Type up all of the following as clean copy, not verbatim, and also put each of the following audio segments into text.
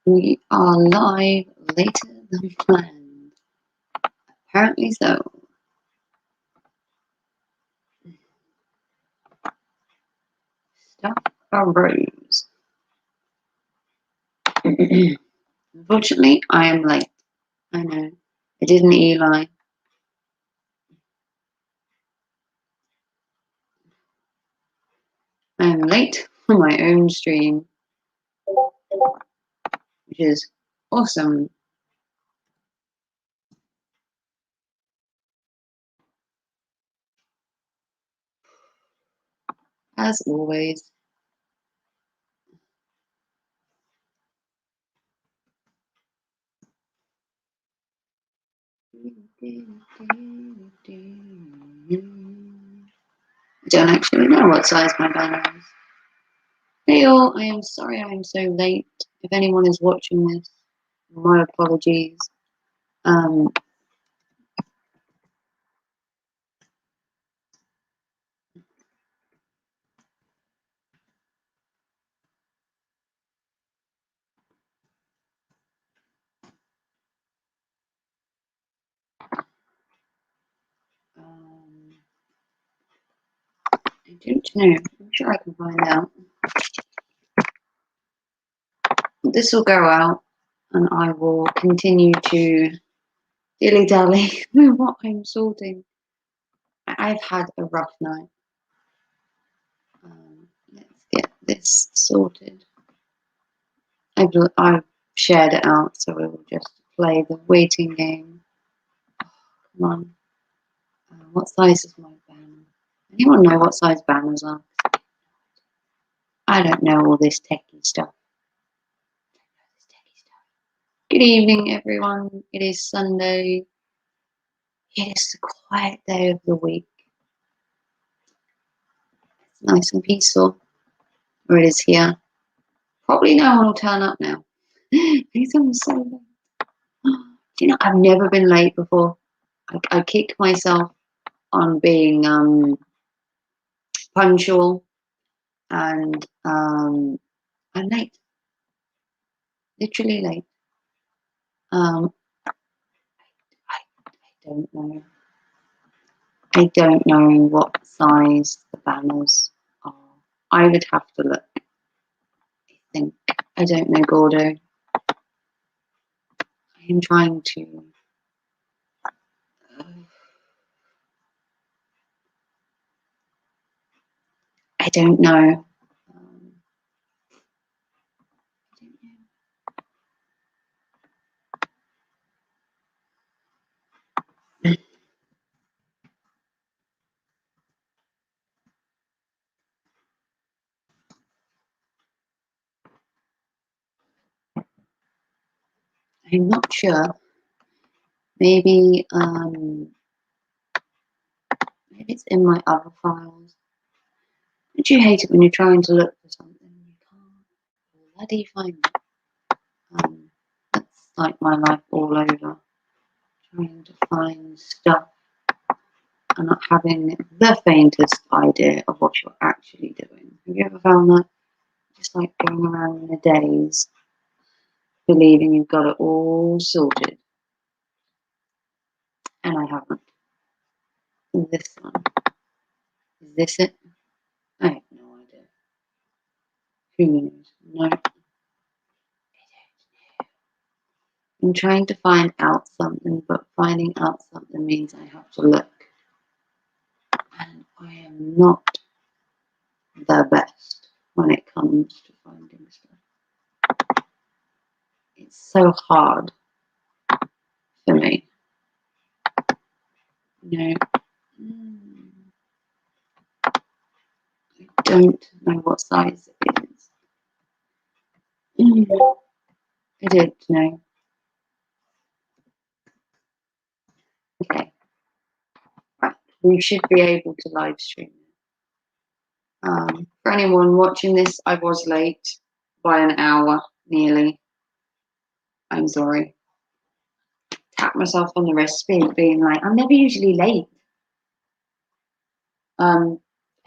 We are live later than planned. Apparently so. Stuff arose. Unfortunately, I am late. I know. I did an Eli. I am late for my own stream, which is awesome. As always. I don't actually know what size my banner is. Hey all, I am sorry I am so late. If anyone is watching this, my apologies. I don't know. I'm sure I can find out. This will go out and I will continue to dilly-dally with what I'm sorting. I've had a rough night. Let's get this sorted. I've shared it out, so we will just play the waiting game. Oh, come on. What size is my banner? Anyone know what size banners are? I don't know all this techie stuff. Good evening, everyone. It is Sunday. It is the quiet day of the week. It's nice and peaceful. Or it is here. Probably no one will turn up now. Because I'm so late. Do you know, I've never been late before. I kick myself on being punctual, and I'm late. Literally late. I don't know. I don't know what size the banners are. I would have to look. I think. I don't know, Gordo. I am trying to. I don't know. I'm not sure. Maybe maybe it's in my other files. Don't you hate it when you're trying to look for something and you can't bloody find it? That's like my life all over. Trying to find stuff and not having the faintest idea of what you're actually doing. Have you ever found that? Just like going around in a daze, believing you've got it all sorted. And I haven't. This one. Is this it? I have no idea. Who knows? No. I'm trying to find out something, but finding out something means I have to look. And I am not the best when it comes to finding stuff. It's so hard for me. You know, I don't know what size it is. I don't know. Okay. Right. We should be able to live stream. For anyone watching this, I was late by an hour nearly. I'm sorry. Tap myself on the wrist, being like, I'm never usually late. I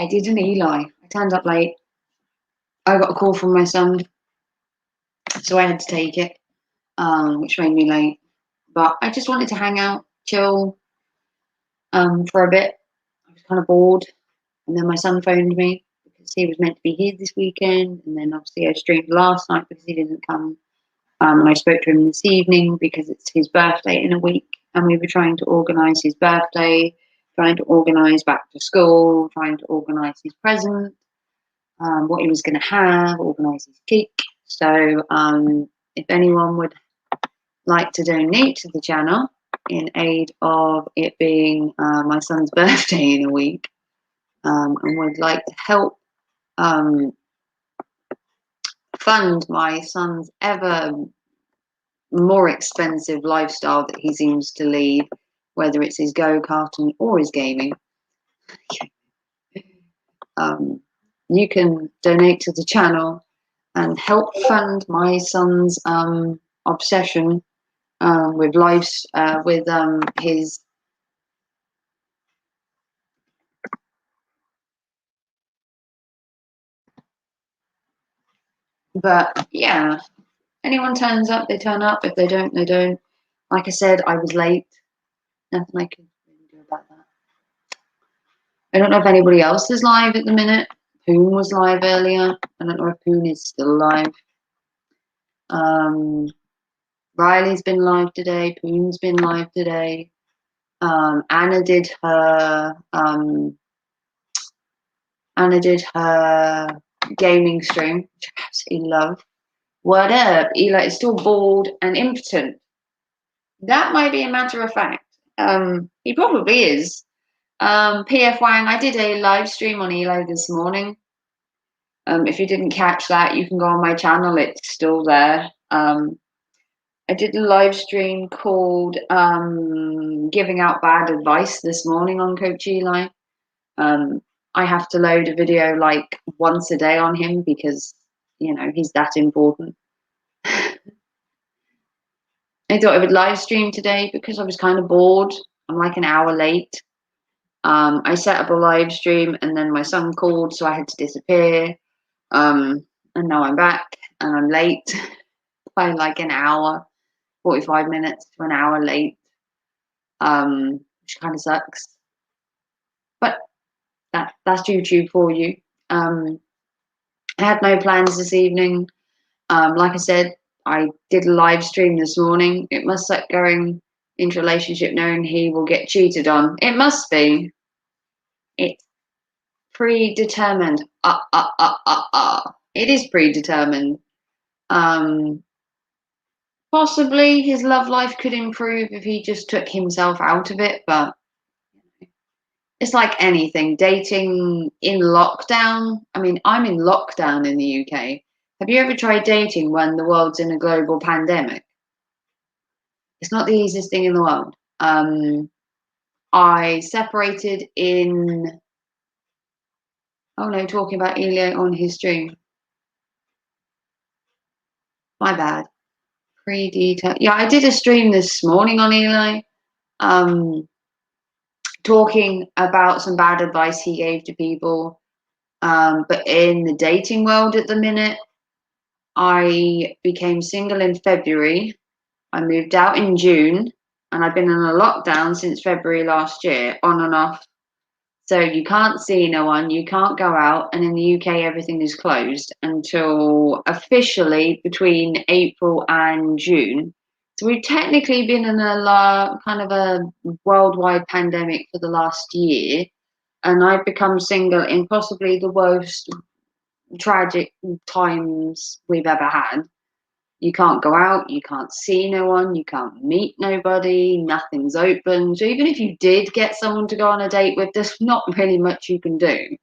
did an Eli. I turned up late. I got a call from my son. so I had to take it, which made me late. But I just wanted to hang out, chill, for a bit. I was kind of bored, and then my son phoned me because he was meant to be here this weekend, and then obviously I streamed last night because he didn't come. And I spoke to him this evening because it's his birthday in a week, and we were trying to organise his birthday, trying to organise back to school, trying to organise his present, what he was going to have, organise his cake. So if anyone would like to donate to the channel in aid of it being my son's birthday in a week, and would like to help fund my son's ever more expensive lifestyle that he seems to lead, whether it's his go-karting or his gaming, you can donate to the channel and help fund my son's obsession with life's with his but yeah, anyone turns up, they turn up. If they don't, they don't. Like I said, I was late. Nothing I can really do about that. I don't know if anybody else is live at the minute. Poon was live earlier. I don't know if Poon is still live. Riley's been live today. Poon's been live today. Anna did her gaming stream, which I absolutely love. What up? Eli is still bald and impotent. That might be a matter of fact. He probably is. PF Wang, I did a live stream on Eli this morning. If you didn't catch that, you can go on my channel. It's still there. I did a live stream called Giving Out Bad Advice this morning on Coach Eli. I have to load a video like once a day on him because, you know, he's that important. I thought I would live stream today because I was kind of bored. I'm like an hour late. I set up a live stream and then my son called, so I had to disappear. And now I'm back and I'm late by like an hour, 45 minutes to an hour late, which kind of sucks. But that's YouTube for you. I had no plans this evening. Like I said, I did a live stream this morning. It must suck going into a relationship knowing he will get cheated on. It must be. It's predetermined. It is predetermined. Possibly his love life could improve if he just took himself out of it, but it's like anything. Dating in lockdown. I mean, I'm in lockdown in the UK. Have you ever tried dating when the world's in a global pandemic? It's not the easiest thing in the world. I separated in, oh no, talking about Elio on his stream. My bad. Pre-detail. Yeah, I did a stream this morning on Eli, talking about some bad advice he gave to people. But in the dating world at the minute, I became single in February. I moved out in June, and I've been in a lockdown since February last year, on and off. So you can't see no one, you can't go out, and in the UK everything is closed until officially between April and June. So we've technically been in a kind of a worldwide pandemic for the last year, and I've become single in possibly the worst tragic times we've ever had. You can't go out, you can't see no one, you can't meet nobody, nothing's open. So even if you did get someone to go on a date with, there's not really much you can do.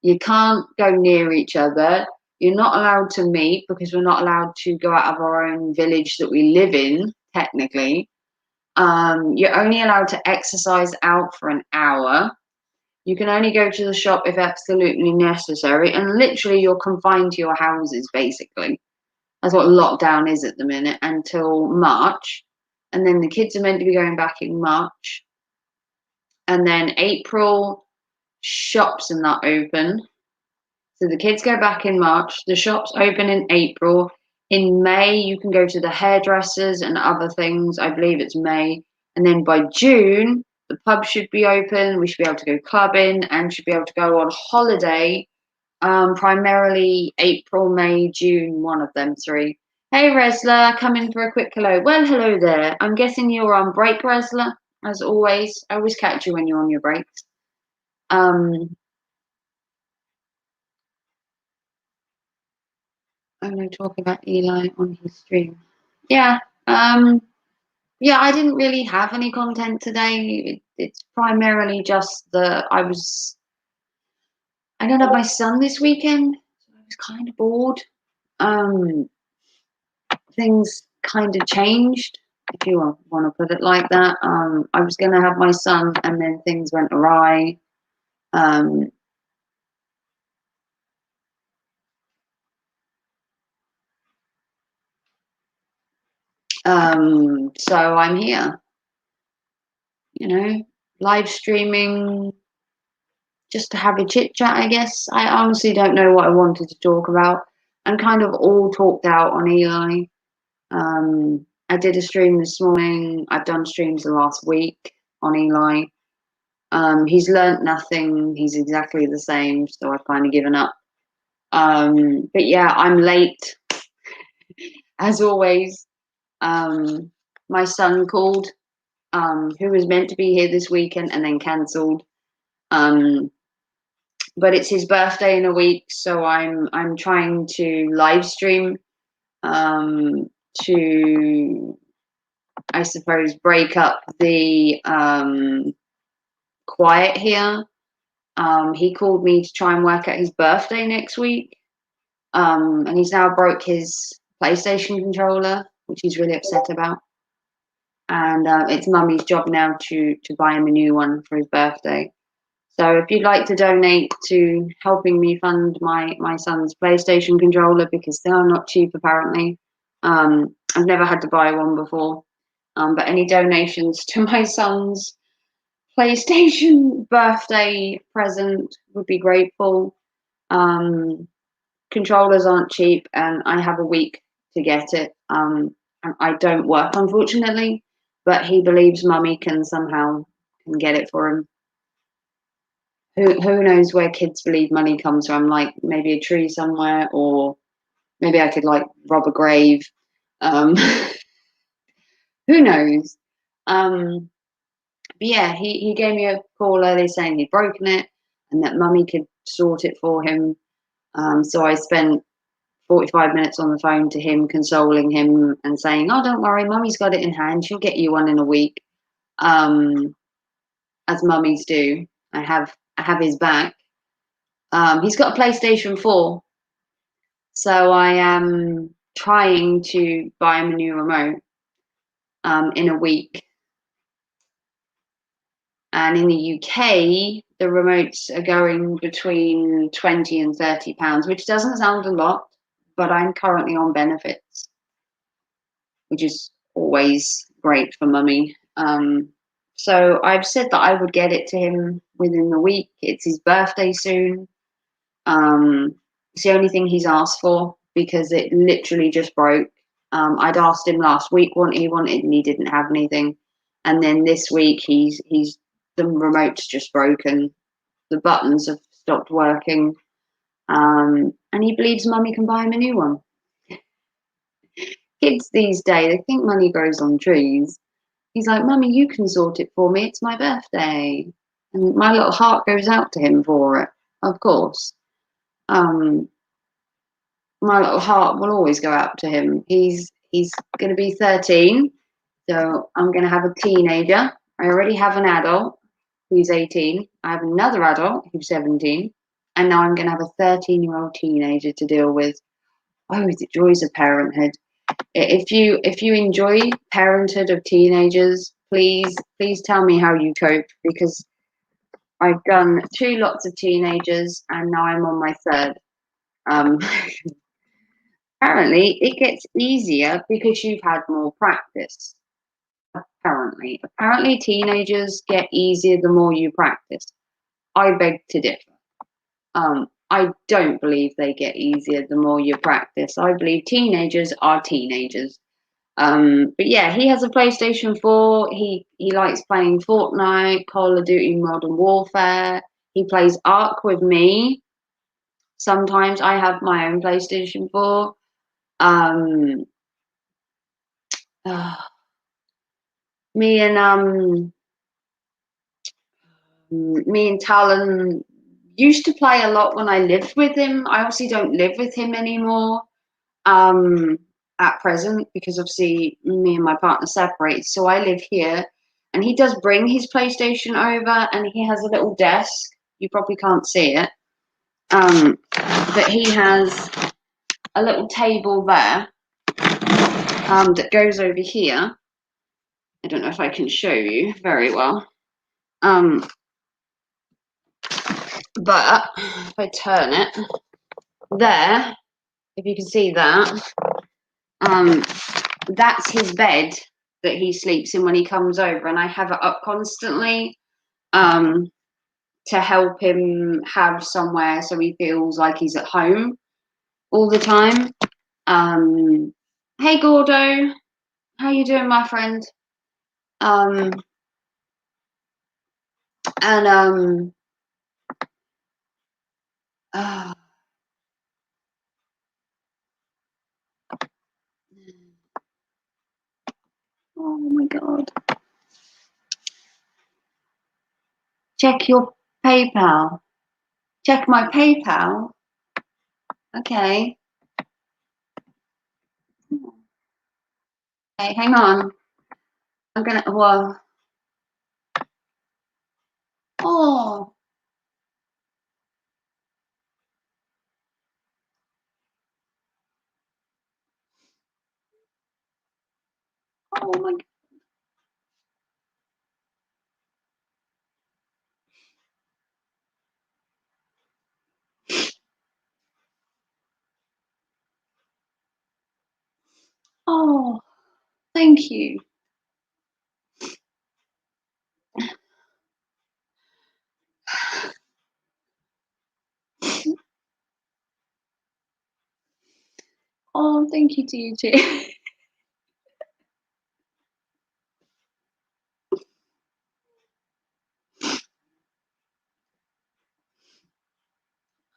You can't go near each other. You're not allowed to meet because we're not allowed to go out of our own village that we live in, technically. You're only allowed to exercise out for an hour. You can only go to the shop if absolutely necessary, and literally you're confined to your houses, basically. That's what lockdown is at the minute until March. And then the kids are meant to be going back in March. And then April, shops are not open. So the kids go back in March. The shops open in April. In May, you can go to the hairdressers and other things. I believe it's May. And then by June, the pub should be open. We should be able to go clubbing and should be able to go on holiday. Primarily April, May, June, one of them three. Hey, Resla, come in for a quick hello. Well, hello there. I'm guessing you're on break, Resla, as always. I always catch you when you're on your breaks. I'm going to talk about Eli on his stream. Yeah. Yeah, I didn't really have any content today. It's primarily just that I don't have my son this weekend. So I was kind of bored. Um, Things kind of changed, if you want to put it like that. I was going to have my son, and then things went awry. So I'm here, live streaming just to have a chit chat, I guess. I honestly don't know what I wanted to talk about. I'm kind of all talked out on Eli. I did a stream this morning. I've done streams the last week on Eli. He's learnt nothing. He's exactly the same, so I've kind of given up. But yeah, I'm late, as always. My son called, who was meant to be here this weekend and then cancelled. But it's his birthday in a week, so I'm trying to live stream to, I suppose, break up the quiet here. He called me to try and work out his birthday next week, and he's now broke his PlayStation controller, which he's really upset about. And it's Mummy's job now to buy him a new one for his birthday. So if you'd like to donate to helping me fund my son's PlayStation controller, because they are not cheap apparently. I've never had to buy one before. But any donations to my son's PlayStation birthday present would be grateful. Controllers aren't cheap, and I have a week to get it. And I don't work, unfortunately, but he believes Mummy can somehow get it for him. Who knows where kids believe money comes from? Like maybe a tree somewhere, or maybe I could like rob a grave. Who knows? But yeah, he gave me a call earlier saying he'd broken it and that Mummy could sort it for him. So I spent 45 minutes on the phone to him, consoling him and saying, "Oh, don't worry, Mummy's got it in hand. She'll get you one in a week." As mummies do. I have his back. He's got a PlayStation 4, so I am trying to buy him a new remote in a week. And in the UK, the remotes are going between £20 and £30, which doesn't sound a lot, but I'm currently on benefits, which is always great for Mummy. So I've said that I would get it to him within the week. It's his birthday soon. It's the only thing he's asked for because it literally just broke. I'd asked him last week what he wanted and he didn't have anything. And then this week he's the remote's just broken. The buttons have stopped working. And he believes Mummy can buy him a new one. Kids these days, they think money grows on trees. He's like, "Mummy, you can sort it for me. It's my birthday." And my little heart goes out to him for it, of course. My little heart will always go out to him. He's going to be 13, so I'm going to have a teenager. I already have an adult who's 18. I have another adult who's 17, and now I'm going to have a 13-year-old teenager to deal with. Oh, the joys of parenthood! If you enjoy parenthood of teenagers, please tell me how you cope, because I've done 2 lots of teenagers, and now I'm on my third. Apparently, it gets easier because you've had more practice. Apparently, teenagers get easier the more you practice. I beg to differ. I don't believe they get easier the more you practice. I believe teenagers are teenagers. But yeah, he has a PlayStation 4. He likes playing Fortnite, Call of Duty Modern Warfare. He plays Ark with me. Sometimes I have my own PlayStation 4. Um, me and Talon used to play a lot when I lived with him. I obviously don't live with him anymore at present, because obviously me and my partner separated. So I live here, and he does bring his PlayStation over, and he has a little desk. You probably can't see it, but he has a little table there that goes over here. I don't know if I can show you very well. But if I turn it there, if you can see that, that's his bed that he sleeps in when he comes over, and I have it up constantly to help him have somewhere so he feels like he's at home all the time. Hey Gordo, how you doing, my friend? And oh my god, check your PayPal. Check my PayPal. Okay. Hey, hang on. I'm gonna. Well. Oh. Oh my. Oh. Thank you. Oh, thank you to you too.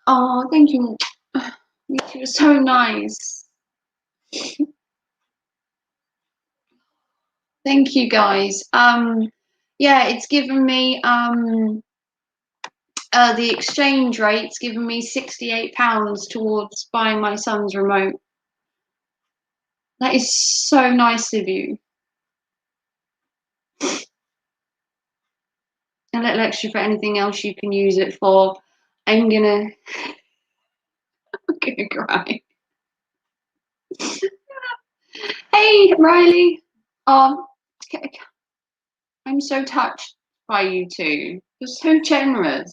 Oh, thank you. You're so nice. Thank you, guys. Yeah, it's given me the exchange rate's given me £68 towards buying my son's remote. That is so nice of you. A little extra for anything else you can use it for. I'm gonna cry. Hey, Riley. Um, I'm so touched by you two. You're so generous.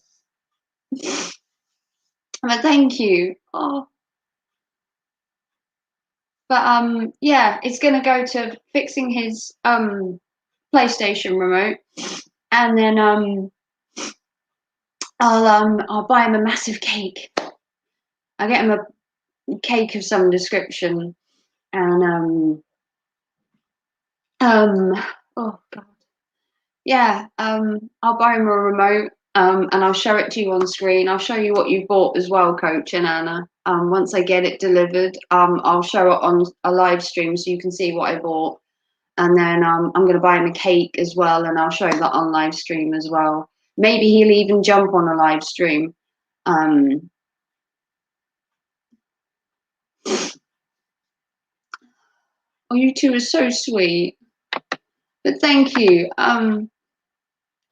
But thank you. Oh, but yeah, it's gonna go to fixing his PlayStation remote, and then I'll buy him a massive cake. I'll get him a cake of some description, and oh god, yeah, I'll buy him a remote, and I'll show it to you on screen. I'll show you what you bought as well, Coach and Anna. Once I get it delivered, I'll show it on a live stream so you can see what I bought. And then I'm going to buy him a cake as well, and I'll show that on live stream as well. Maybe he'll even jump on a live stream. Oh, you two are so sweet. But thank you.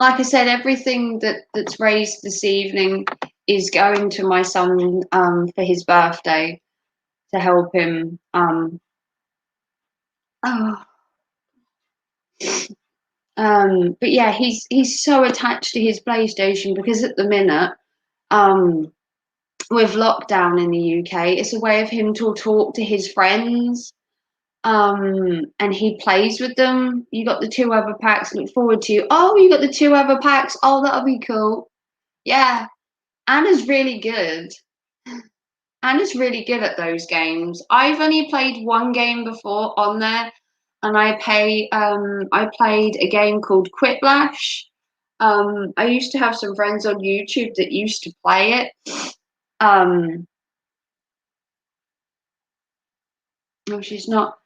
Like I said, everything that's raised this evening is going to my son for his birthday to help him. Oh. But yeah, he's so attached to his PlayStation because at the minute, with lockdown in the UK, it's a way of him to talk to his friends. And he plays with them. You got the 2 other packs. Look forward to. Oh, you got the 2 other packs. Oh, that'll be cool. Yeah, Anna's really good. Anna's really good at those games. I've only played one game before on there, and I played a game called Quiplash. I used to have some friends on YouTube that used to play it. Oh, she's not.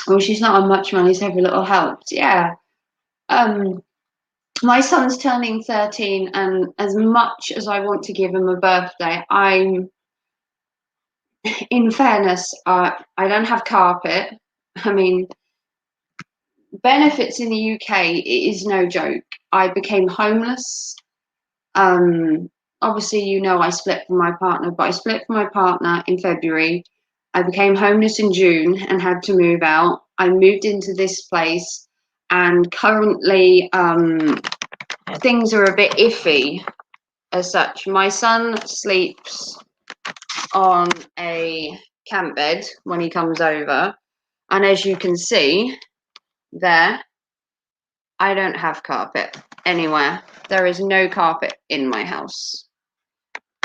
Oh, she's not on much money, so every little helps. Yeah. My son's turning 13, and as much as I want to give him a birthday, in fairness, I don't have carpet. I mean, benefits in the UK, it is no joke. I became homeless. Obviously, I split from my partner, but I split from my partner in February. I became homeless in June and had to move out. I moved into this place, and currently, things are a bit iffy as such. My son sleeps on a camp bed when he comes over, and as you can see there, I don't have carpet anywhere. There is no carpet in my house.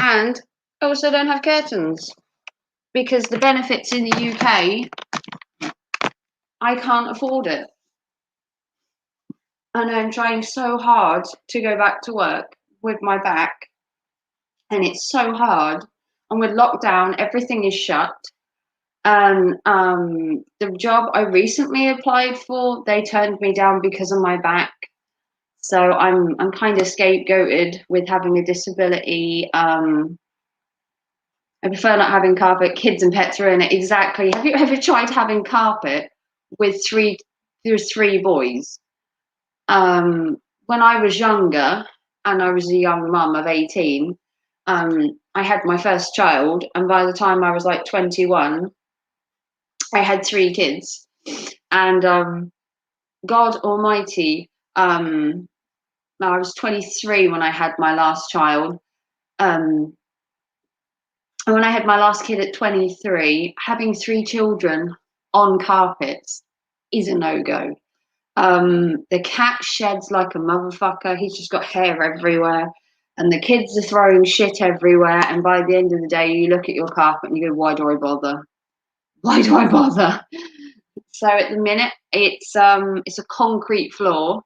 And I also don't have curtains because the benefits in the UK, I can't afford it. And I'm trying so hard to go back to work with my back, and it's so hard. And with lockdown, everything is shut. And the job I recently applied for, they turned me down because of my back. So I'm kind of scapegoated with having a disability. I prefer not having carpet. Kids and pets are in it. Exactly. Have you ever tried having carpet with there's three boys? When I was younger, and I was a young mum of 18, I had my first child, and by the time I was like 21, I had three kids. And God Almighty, I was 23 when I had my last child. And when I had my last kid at 23, having three children on carpets is a no-go. The cat sheds like a motherfucker. He's just got hair everywhere. And the kids are throwing shit everywhere. And by the end of the day, you look at your carpet and you go, why do I bother? Why do I bother? So at the minute, it's a concrete floor.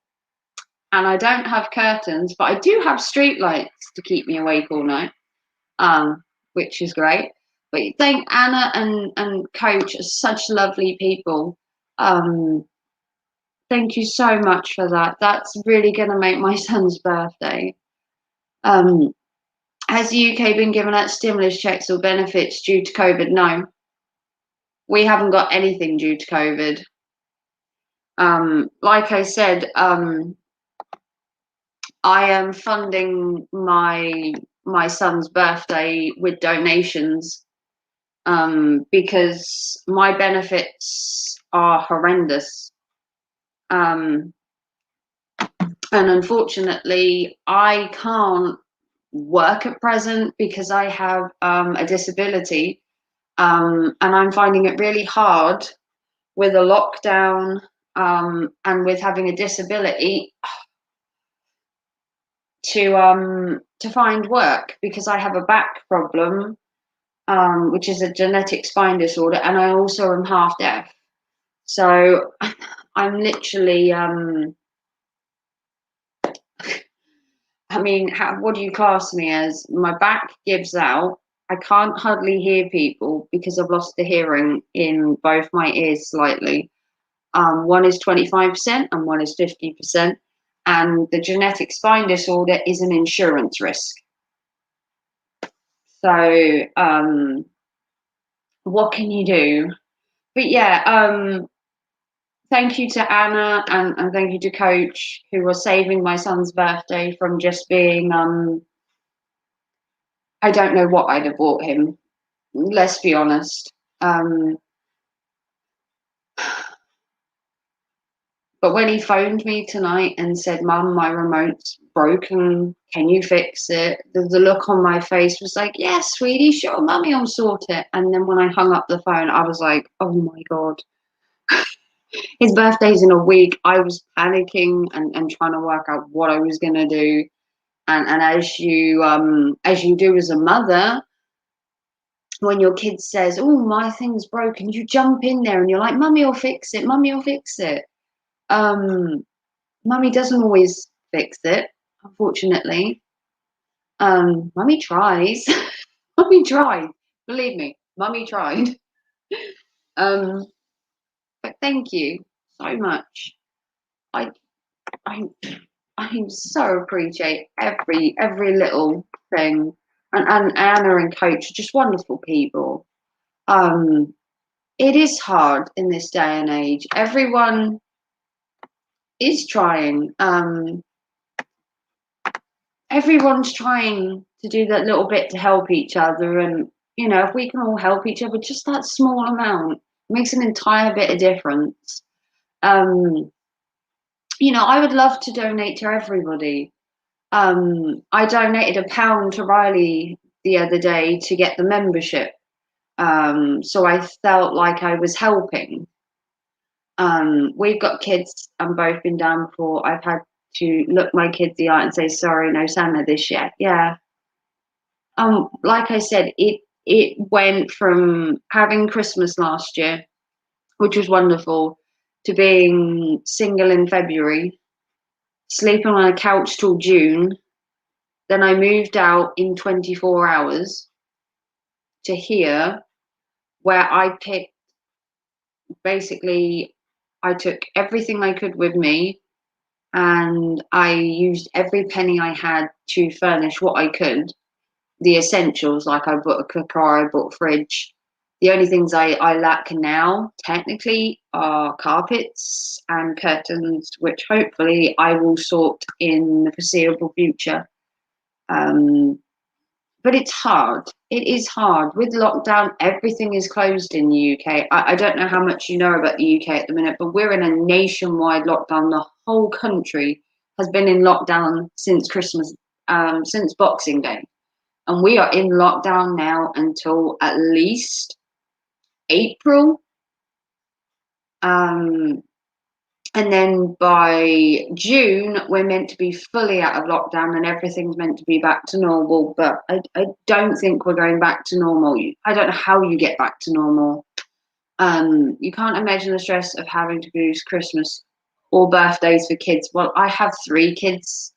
And I don't have curtains, but I do have street lights to keep me awake all night, which is great. But thank Anna and Coach are such lovely people. Thank you so much for that. That's really going to make my son's birthday. Has the UK been given out stimulus checks or benefits due to COVID? No. We haven't got anything due to COVID. Like I said, I am funding my son's birthday with donations because my benefits are horrendous. And unfortunately, I can't work at present because I have a disability. And I'm finding it really hard with a lockdown and with having a disability to find work because I have a back problem, which is a genetic spine disorder, and I also am half deaf. So I'm literally, what do you class me as? My back gives out. I can't hardly hear people because I've lost the hearing in both my ears slightly. One is 25% and one is 50%. And the genetic spine disorder is an insurance risk. So what can you do? But yeah, thank you to Anna and thank you to Coach who was saving my son's birthday from just being, I don't know what I'd have bought him. Let's be honest. But when he phoned me tonight and said, Mum, my remote's broken, can you fix it? The look on my face was like, yeah, sweetie, sure, Mummy will sort it. And then when I hung up the phone, I was like, oh my God. His birthday's in a week. I was panicking and trying to work out what I was gonna do. And as you do as a mother, when your kid says, oh, my thing's broken, you jump in there and you're like, mummy will fix it, mummy will fix it. Mummy doesn't always fix it, unfortunately. Mummy tries. Mummy tried. Believe me, mummy tried. But thank you so much. I I I so appreciate every little thing. And Anna and Coach are just wonderful people. It is hard in this day and age. Everyone is trying. Everyone's trying to do that little bit to help each other, and if we can all help each other, just that small amount makes an entire bit of difference. I would love to donate to everybody. I donated £1 to Riley the other day to get the membership, so I felt like I was helping. We've got kids and both been down before. I've had to look my kids in the eye and say, sorry, no Santa this year. Yeah. Like I said, it went from having Christmas last year, which was wonderful, to being single in February, sleeping on a couch till June. Then I moved out in 24 hours to here, where I picked, basically, I took everything I could with me, and I used every penny I had to furnish what I could. The essentials, like I bought a cooker, I bought a fridge. The only things I lack now, technically, are carpets and curtains, which hopefully I will sort in the foreseeable future. But it's hard. It is hard. With lockdown, everything is closed in the UK. I don't know how much you know about the UK at the minute, but we're in a nationwide lockdown. The whole country has been in lockdown since Christmas, since Boxing Day. And we are in lockdown now until at least April. And then by June, we're meant to be fully out of lockdown and everything's meant to be back to normal. But I don't think we're going back to normal. I don't know how you get back to normal. You can't imagine the stress of having to boost Christmas or birthdays for kids. Well, I have 3 kids.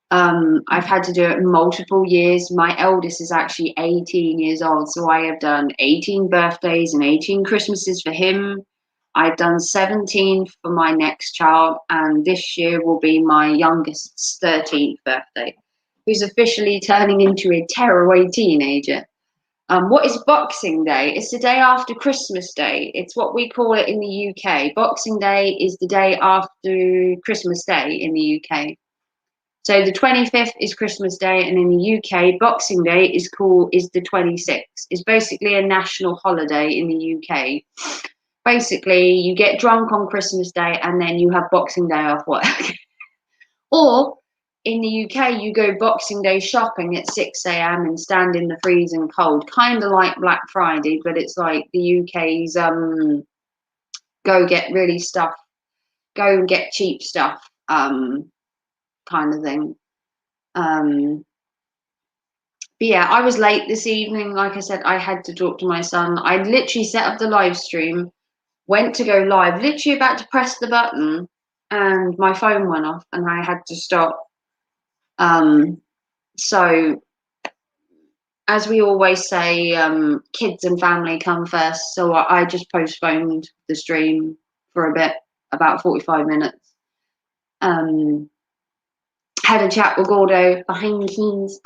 I've had to do it multiple years. My eldest is actually 18 years old, so I have done 18 birthdays and 18 Christmases for him. I've done 17 for my next child, and this year will be my youngest's 13th birthday, who's officially turning into a tearaway teenager. What is Boxing Day? It's the day after Christmas Day. It's what we call it in the UK. Boxing Day is the day after Christmas Day in the UK. So the 25th is Christmas Day, and in the UK, Boxing Day is the 26th. It's basically a national holiday in the UK. Basically, you get drunk on Christmas Day and then you have Boxing Day off work. Or in the UK, you go Boxing Day shopping at 6 a.m. and stand in the freezing cold, kind of like Black Friday, but it's like the UK's go get really stuff, go and get cheap stuff kind of thing. But yeah, I was late this evening. Like I said, I had to talk to my son. I literally set up the live stream, went to go live, literally about to press the button, and my phone went off and I had to stop. So as we always say, kids and family come first. So I just postponed the stream for a bit, about 45 minutes. Had a chat with Gordo behind the scenes,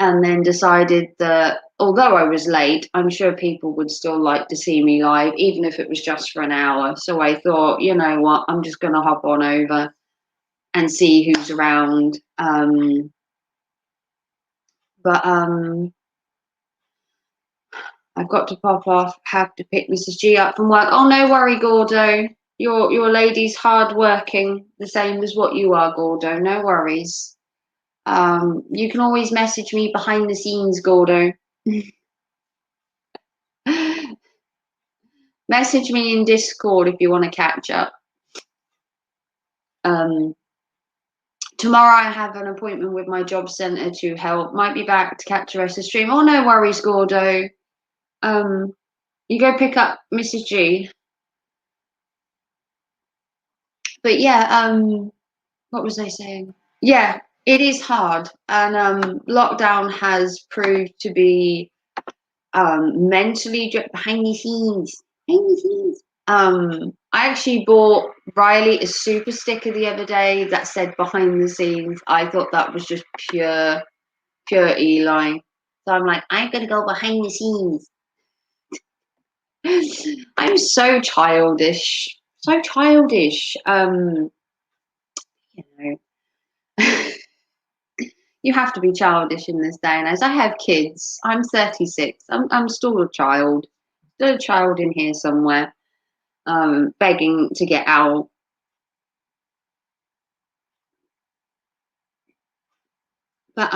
and then decided that although I was late, I'm sure people would still like to see me live, even if it was just for an hour. So I thought, you know what, I'm just going to hop on over and see who's around. But I've got to pop off, have to pick Mrs. G up from work. Oh, no worry, Gordo. Your lady's hard working, the same as what you are, Gordo. No worries. You can always message me behind the scenes, Gordo. Message me in Discord if you want to catch up. Tomorrow I have an appointment with my job centre to help. Might be back to catch the rest of the stream. Oh, no worries, Gordo. You go pick up Mrs. G. But yeah, what was I saying? Yeah, it is hard, and lockdown has proved to be mentally behind the scenes. Behind the scenes. I actually bought Riley a super sticker the other day that said behind the scenes. I thought that was just pure Eli. So I'm like, I'm gonna go behind the scenes. I'm so childish. So childish. You know. You have to be childish in this day and age. I have kids. I'm 36. I'm still a child. Still a child in here somewhere, begging to get out. But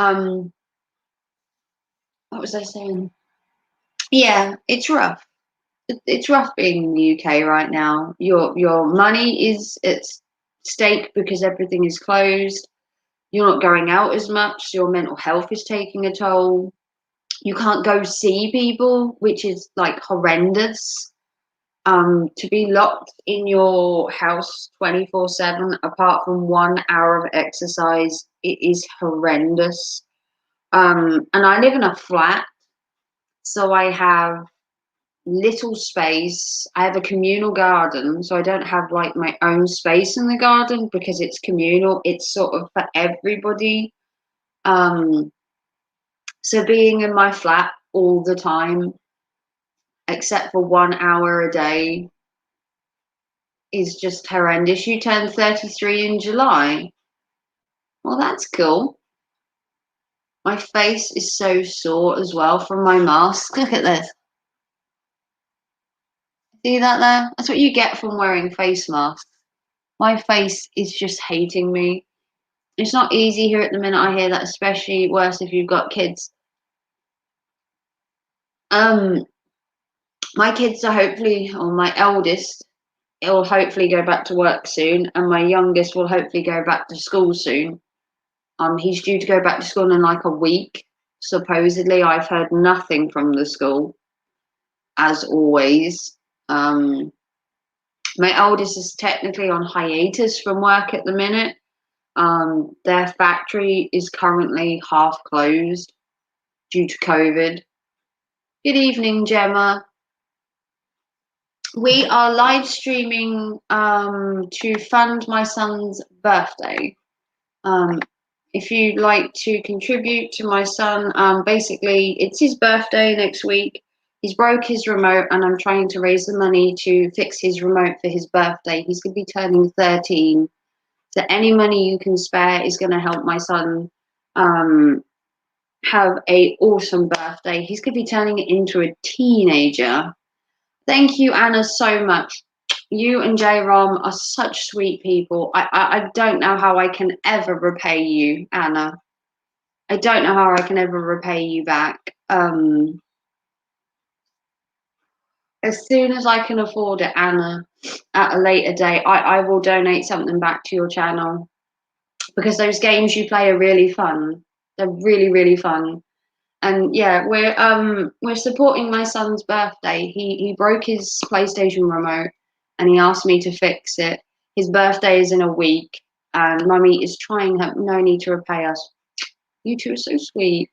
what was I saying? Yeah, it's rough. It's rough being in the UK right now. Your money is at stake because everything is closed. You're not going out as much. Your mental health is taking a toll. You can't go see people, which is like horrendous. To be locked in your house 24/7, apart from 1 hour of exercise, it is horrendous. And I live in a flat, so I have little space. I have a communal garden, so I don't have like my own space in the garden because it's communal. It's sort of for everybody. Um, so being in my flat all the time, except for 1 hour a day, is just horrendous. You turn 33 in July. Well, that's cool. My face is so sore as well from my mask. Look at this. See that there? That's what you get from wearing face masks. My face is just hating me. It's not easy here at the minute. I hear that, especially worse if you've got kids. Um, my kids are hopefully, or my eldest, it will hopefully go back to work soon, and my youngest will hopefully go back to school soon. He's due to go back to school in like a week. Supposedly, I've heard nothing from the school, as always. My eldest is technically on hiatus from work at the minute. Their factory is currently half closed due to COVID. Good evening, Gemma. We are live streaming to fund my son's birthday. If you'd like to contribute to my son, basically it's his birthday next week. He's broke his remote, and I'm trying to raise the money to fix his remote for his birthday. He's going to be turning 13. So any money you can spare is going to help my son have a awesome birthday. He's going to be turning into a teenager. Thank you, Anna, so much. You and J Rom are such sweet people. I don't know how I can ever repay you, Anna. I don't know how I can ever repay you back. As soon as I can afford it, Anna, at a later date, I will donate something back to your channel, because those games you play are really fun. They're really, really fun. And yeah, we're supporting my son's birthday. He broke his PlayStation remote, and he asked me to fix it. His birthday is in a week, and Mummy is trying her no need to repay us. You two are so sweet.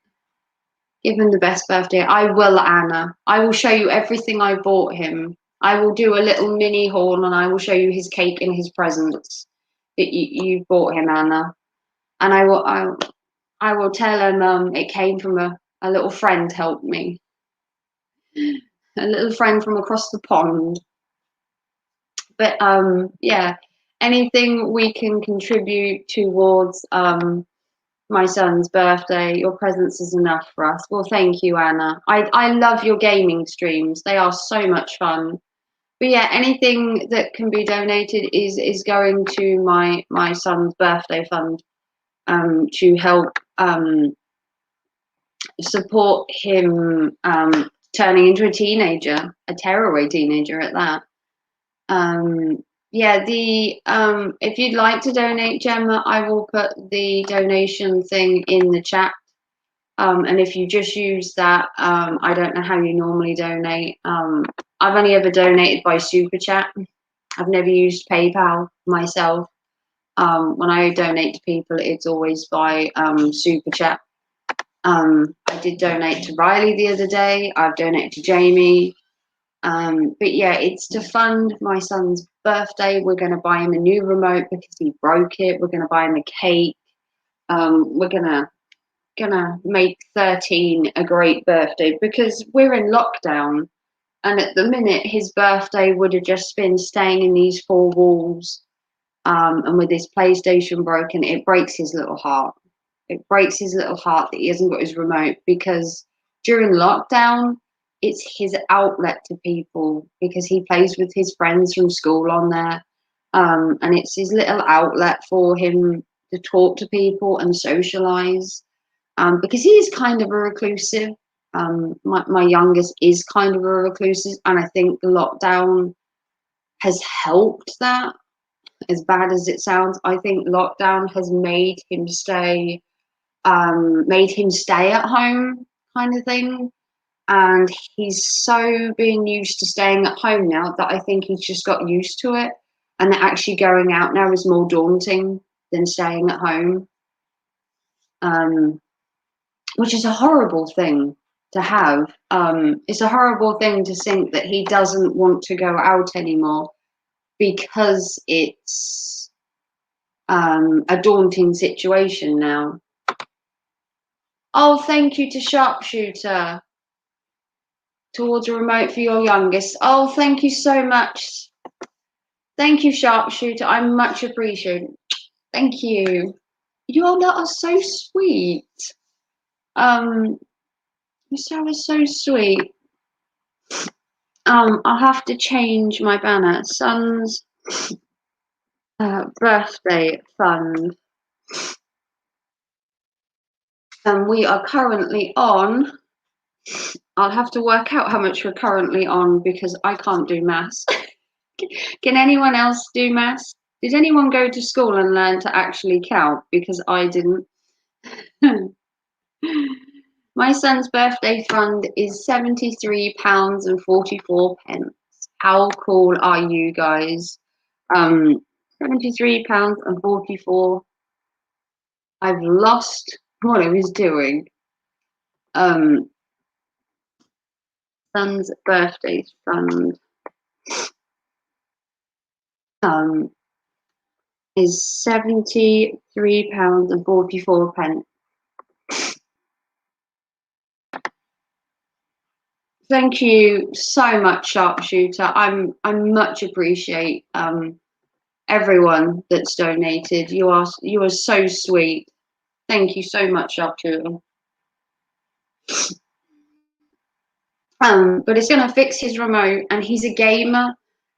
Give him the best birthday. I will, Anna. I will show you everything I bought him. I will do a little mini haul, and I will show you his cake and his presents that you bought him, Anna. And I will tell him it came from a little friend helped me. A little friend from across the pond. But yeah, anything we can contribute towards my son's birthday, your presence is enough for us. Well, thank you, Anna. I love your gaming streams. They are so much fun. But yeah, anything that can be donated is going to my son's birthday fund, to help support him turning into a teenager, a tearaway teenager at that. Yeah, the if you'd like to donate, Gemma, I will put the donation thing in the chat. And if you just use that, I don't know how you normally donate. I've only ever donated by Super Chat. I've never used PayPal myself. When I donate to people, it's always by Super Chat. I did donate to Riley the other day. I've donated to Jamie. But yeah, it's to fund my son's birthday. We're going to buy him a new remote because he broke it. We're going to buy him a cake. We're gonna make 13 a great birthday because we're in lockdown, and at the minute his birthday would have just been staying in these four walls. And with his PlayStation broken, it breaks his little heart. It breaks his little heart that he hasn't got his remote, because during lockdown, it's his outlet to people because he plays with his friends from school on there. And it's his little outlet for him to talk to people and socialize. Because he is kind of a reclusive. My youngest is kind of a reclusive, and I think the lockdown has helped that. As bad as it sounds, I think lockdown has made him stay at home, kind of thing. And he's so being used to staying at home now that I think he's just got used to it. And that actually going out now is more daunting than staying at home, which is a horrible thing to have. It's a horrible thing to think that he doesn't want to go out anymore because it's a daunting situation now. Oh, thank you to Sharpshooter towards a remote for your youngest. Oh, thank you so much. Thank you, Sharpshooter. I much appreciate it. Thank you. You all are so sweet. You are so sweet. I'll have to change my banner. Son's birthday fund. And we are currently on. I'll have to work out how much we're currently on because I can't do maths. Can anyone else do maths? Did anyone go to school and learn to actually count? Because I didn't. My son's birthday fund is £73.44. How cool are you guys? £73.44. I've lost what I was doing. Son's birthday fund is £73.44. Thank you so much, Sharpshooter. I much appreciate everyone that's donated. You are so sweet. Thank you so much, Sharpshooter. But it's going to fix his remote, and he's a gamer,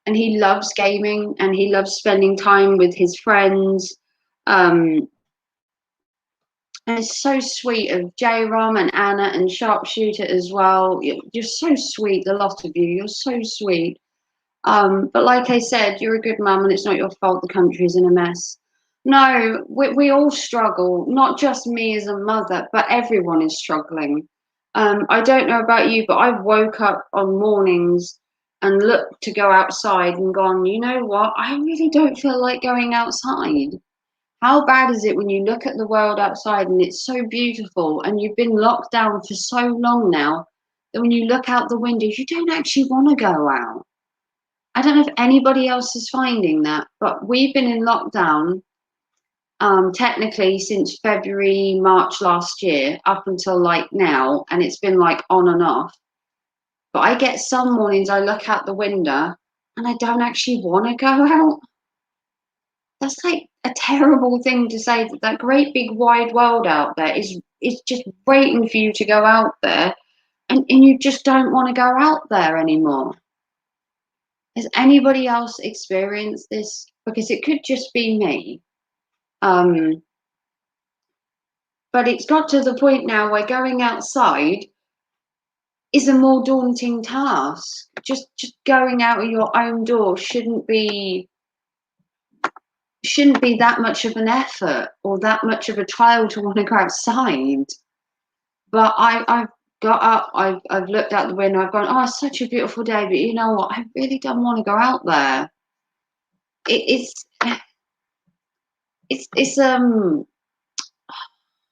and he loves gaming, and he loves spending time with his friends. And it's so sweet of J-Rom and Anna and Sharpshooter as well. You're so sweet, the lot of you. You're so sweet. But like I said, you're a good mum, and it's not your fault the country's in a mess. No, we all struggle, not just me as a mother, but everyone is struggling. I don't know about you, but I've woke up on mornings and looked to go outside and gone, you know what? I really don't feel like going outside. How bad is it when you look at the world outside and it's so beautiful, and you've been locked down for so long now that when you look out the window, you don't actually want to go out. I don't know if anybody else is finding that, but we've been in lockdown technically since February, March last year, up until like now, and it's been like on and off. But I get some mornings I look out the window and I don't actually want to go out. That's like a terrible thing to say, that great big wide world out there is just waiting for you to go out there, and you just don't want to go out there anymore. Has anybody else experienced this? Because it could just be me. But it's got to the point now where going outside is a more daunting task. Just going out of your own door shouldn't be that much of an effort or that much of a trial to want to go outside. But I've got up, I've looked out the window, I've gone, oh, it's such a beautiful day, but you know what? I really don't want to go out there. It's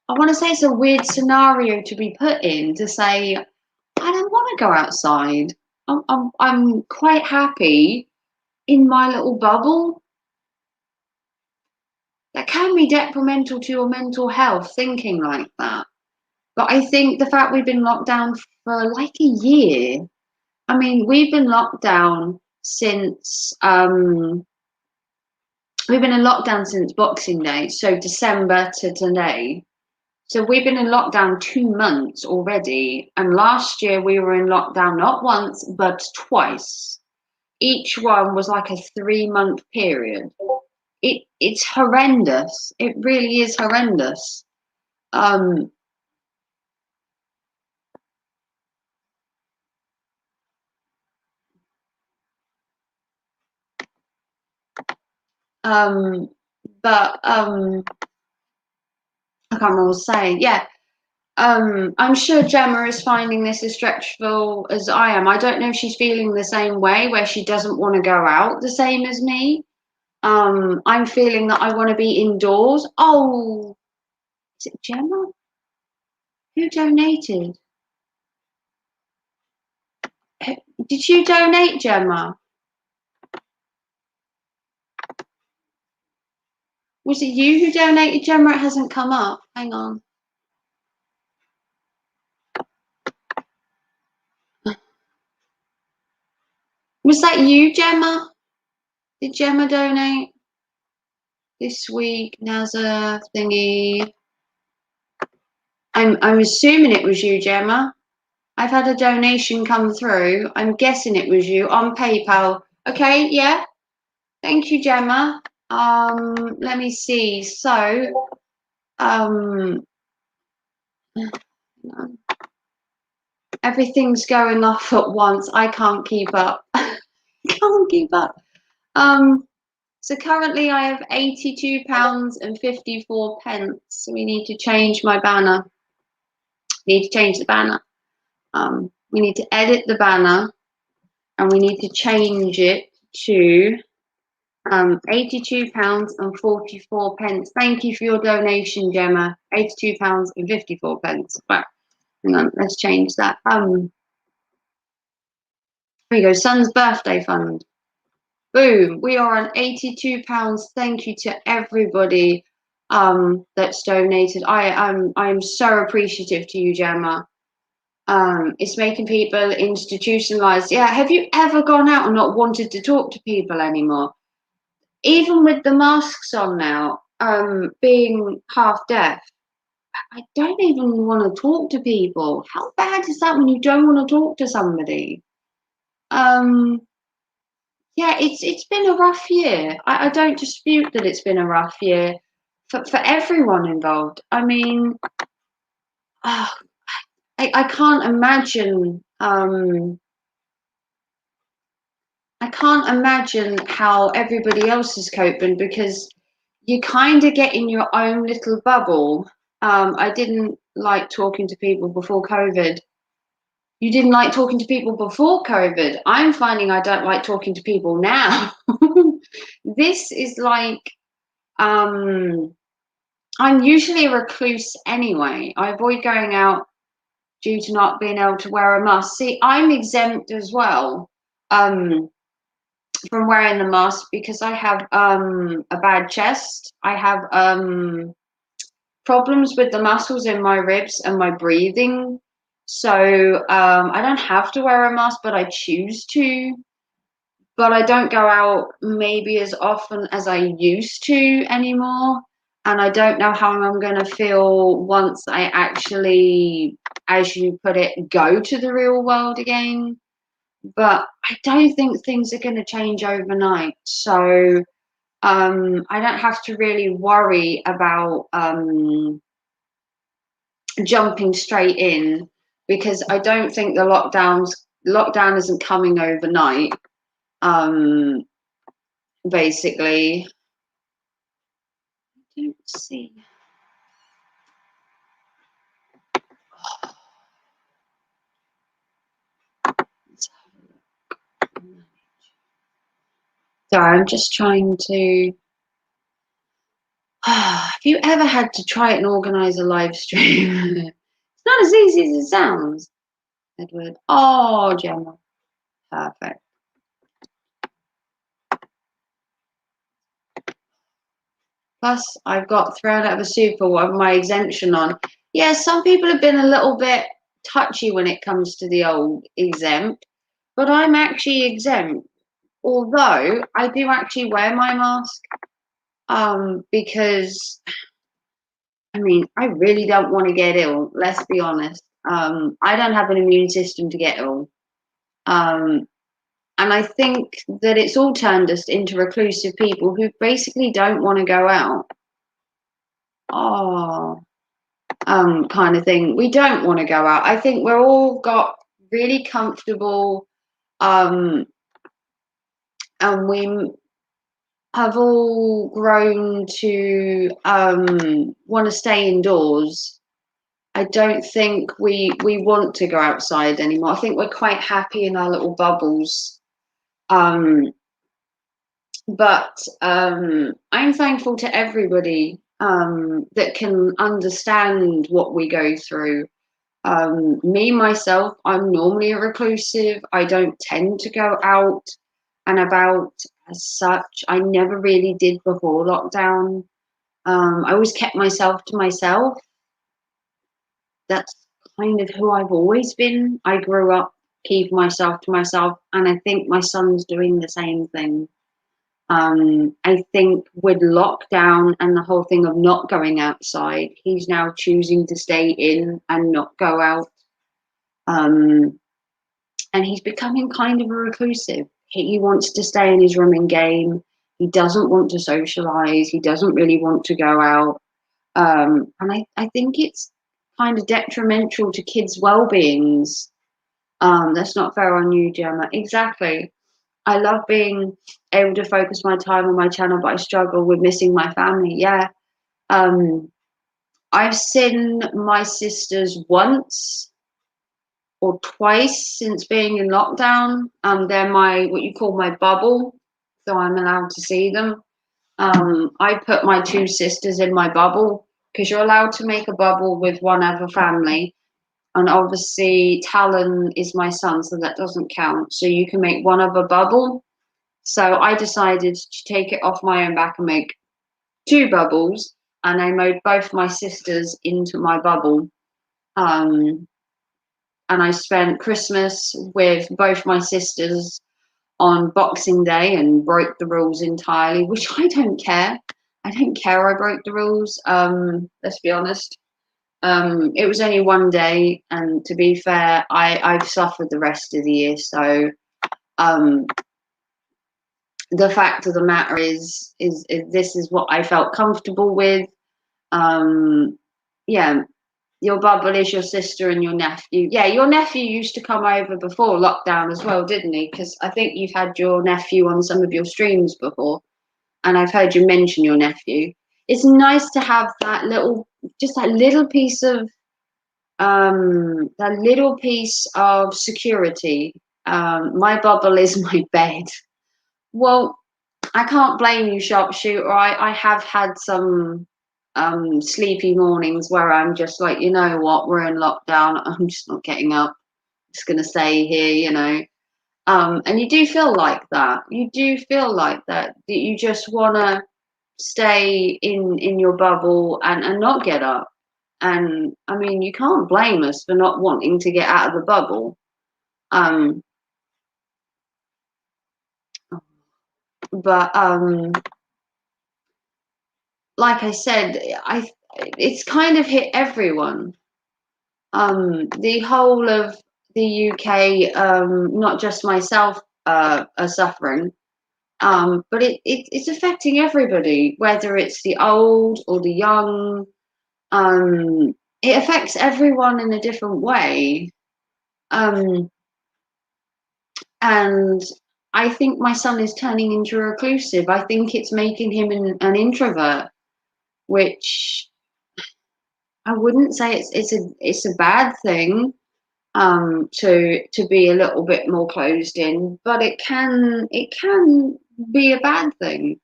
I want to say it's a weird scenario to be put in to say I don't want to go outside. I'm quite happy in my little bubble. That can be detrimental to your mental health, thinking like that. But I think the fact we've been locked down for like a year. I mean, we've been locked down since we've been in lockdown since Boxing Day, so December to today. So we've been in lockdown 2 months already. And last year we were in lockdown not once, but twice. Each one was like a 3-month period. It's horrendous. It really is horrendous. Um, um, but I can't remember what I was saying. Yeah, I'm sure Gemma is finding this as stressful as I am. I don't know if she's feeling the same way, where she doesn't want to go out the same as me. I'm feeling that I want to be indoors. Oh, is it Gemma? Who donated? Did you donate, Gemma? Was it you who donated, Gemma? It hasn't come up. Hang on. Was that you, Gemma? Did Gemma donate this week? Nazza thingy. I'm assuming it was you, Gemma. I've had a donation come through. I'm guessing it was you on PayPal. Okay, yeah. Thank you, Gemma. Let me see. So, everything's going off at once. I can't keep up. Can't keep up. So currently I have £82.54. We need to change my banner. We need to change the banner. We need to edit the banner and we need to change it to £82.44. Thank you for your donation, Gemma. £82.54. Right, hang on, let's change that. There you go, son's birthday fund. Boom, we are on £82. Thank you to everybody that's donated. I'm so appreciative to you, Gemma. It's making people institutionalized. Yeah, have you ever gone out and not wanted to talk to people anymore? Even with the masks on now, being half deaf, I don't even want to talk to people. How bad is that when you don't want to talk to somebody? Yeah, it's been a rough year. I don't dispute that it's been a rough year for everyone involved. I mean, uh, I can't imagine. I can't imagine how everybody else is coping because you kind of get in your own little bubble. I didn't like talking to people before COVID. You didn't like talking to people before COVID. I'm finding I don't like talking to people now. This is like, I'm usually a recluse anyway. I avoid going out due to not being able to wear a mask. See, I'm exempt as well from wearing the mask because I have a bad chest. I have problems with the muscles in my ribs and my breathing. So I don't have to wear a mask, but I choose to. But I don't go out maybe as often as I used to anymore. And I don't know how I'm going to feel once I actually, as you put it, go to the real world again. But I don't think things are going to change overnight. So I don't have to really worry about jumping straight in because I don't think the lockdown isn't coming overnight. Basically, I don't see. Sorry, I'm just trying to. Have you ever had to try and organise a live stream? It's not as easy as it sounds, Edward. Oh, Gemma. Perfect. Plus, I've got thrown out of a super with my exemption on. Yeah, some people have been a little bit touchy when it comes to the old exempt, but I'm actually exempt. Although I do actually wear my mask, because I mean, I really don't want to get ill. Let's be honest. I don't have an immune system to get ill. Um, and I think that it's all turned us into reclusive people who basically don't want to go out. Oh, kind of thing. We don't want to go out. I think we're all got really comfortable, and we have all grown to want to stay indoors. I don't think we want to go outside anymore. I think we're quite happy in our little bubbles. But I'm thankful to everybody that can understand what we go through. Me, myself, I'm normally a reclusive. I don't tend to go out and about as such. I never really did before lockdown. I always kept myself to myself. That's kind of who I've always been. I grew up keeping myself to myself, and I think my son's doing the same thing. I think with lockdown and the whole thing of not going outside, he's now choosing to stay in and not go out. Um, and he's becoming kind of a reclusive. He wants to stay in his room and game. He doesn't want to socialize. He doesn't really want to go out. And I think it's kind of detrimental to kids' well-beings. That's not fair on you, Gemma. Exactly. I love being able to focus my time on my channel, but I struggle with missing my family. Yeah. I've seen my sisters once or twice since being in lockdown. They're my, what you call my bubble, so I'm allowed to see them. I put my two sisters in my bubble because you're allowed to make a bubble with one other family. And obviously, Talon is my son, so that doesn't count. So you can make one other bubble. So I decided to take it off my own back and make two bubbles, and I made both my sisters into my bubble. And I spent Christmas with both my sisters on Boxing Day and broke the rules entirely, which I don't care. I don't care I broke the rules. Let's be honest. It was only one day, and to be fair, I've suffered the rest of the year. So the fact of the matter is this is what I felt comfortable with. Yeah, your bubble is your sister and your nephew. Yeah, your nephew used to come over before lockdown as well, didn't he? Because I think you've had your nephew on some of your streams before, and I've heard you mention your nephew. It's nice to have that little, just that little piece of security. My bubble is my bed. Well, I can't blame you, sharpshooter. I have had some sleepy mornings where I'm just like, you know what, we're in lockdown. I'm just not getting up. I'm just gonna stay here, you know. And you do feel like that. You do feel like that. That you just wanna stay in your bubble and not get up. And I mean, you can't blame us for not wanting to get out of the bubble. But like I said, it's kind of hit everyone. The whole of the UK, not just myself, are suffering. But it's affecting everybody, whether it's the old or the young. It affects everyone in a different way. And I think my son is turning into a reclusive. I think it's making him an introvert, which I wouldn't say it's a bad thing, to be a little bit more closed in, but it can be a bad thing.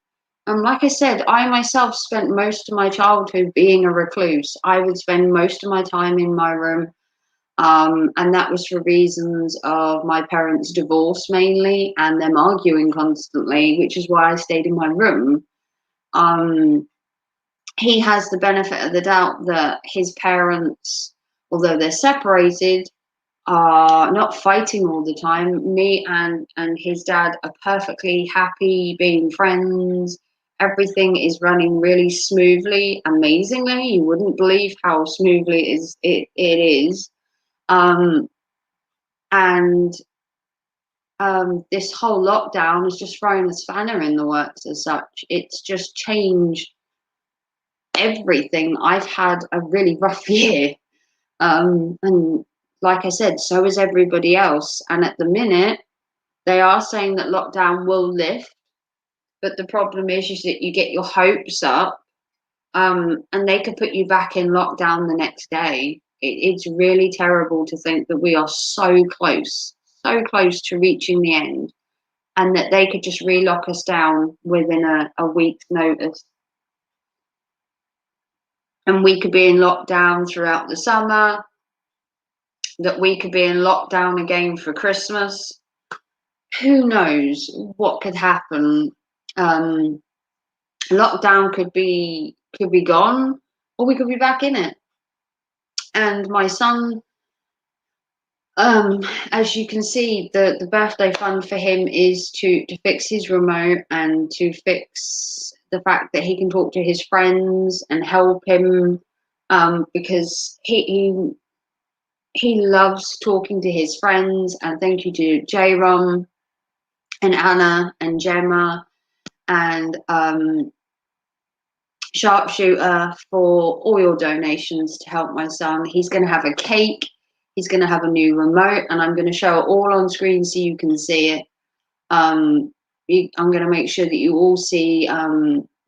Like I said, I myself spent most of my childhood being a recluse. I would spend most of my time in my room, and that was for reasons of my parents' divorce mainly and them arguing constantly, which is why I stayed in my room. Um, he has the benefit of the doubt that his parents, although they're separated, are not fighting all the time. Me and his dad are perfectly happy being friends. Everything is running really smoothly, amazingly. You wouldn't believe how smoothly it is. Um, and This whole lockdown has just thrown a spanner in the works as such. It's just changed everything. I've had a really rough year. And like I said, so is everybody else. And at the minute, they are saying that lockdown will lift, but the problem is that you get your hopes up, and they could put you back in lockdown the next day. It's really terrible to think that we are so close to reaching the end, and that they could just relock us down within a week's notice. And we could be in lockdown throughout the summer, that we could be in lockdown again for Christmas. Who knows what could happen? Um, Lockdown could be gone, or we could be back in it. And my son, um, as you can see, the birthday fund for him is to fix his remote and to fix the fact that he can talk to his friends and help him, because he loves talking to his friends. And thank you to J Rom and Anna and Gemma and Sharpshooter for all your donations to help my son. He's going to have a cake. He's going to have a new remote, and I'm going to show it all on screen so you can see it. I'm going to make sure that you all see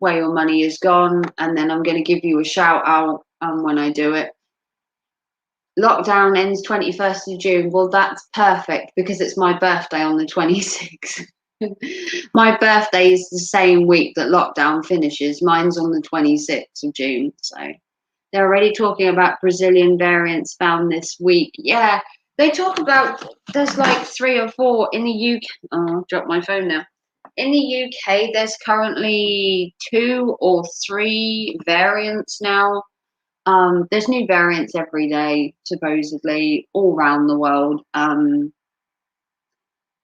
where your money is gone, and then I'm going to give you a shout out when I do it. Lockdown ends 21st of June. Well, that's perfect because it's my birthday on the 26th. My birthday is the same week that lockdown finishes. Mine's on the 26th of June. So they're already talking about Brazilian variants found this week. Yeah, they talk about there's like 3 or 4 in the UK. Oh, I dropped my phone now. In the UK, there's currently 2 or 3 variants now. There's new variants every day, supposedly, all around the world.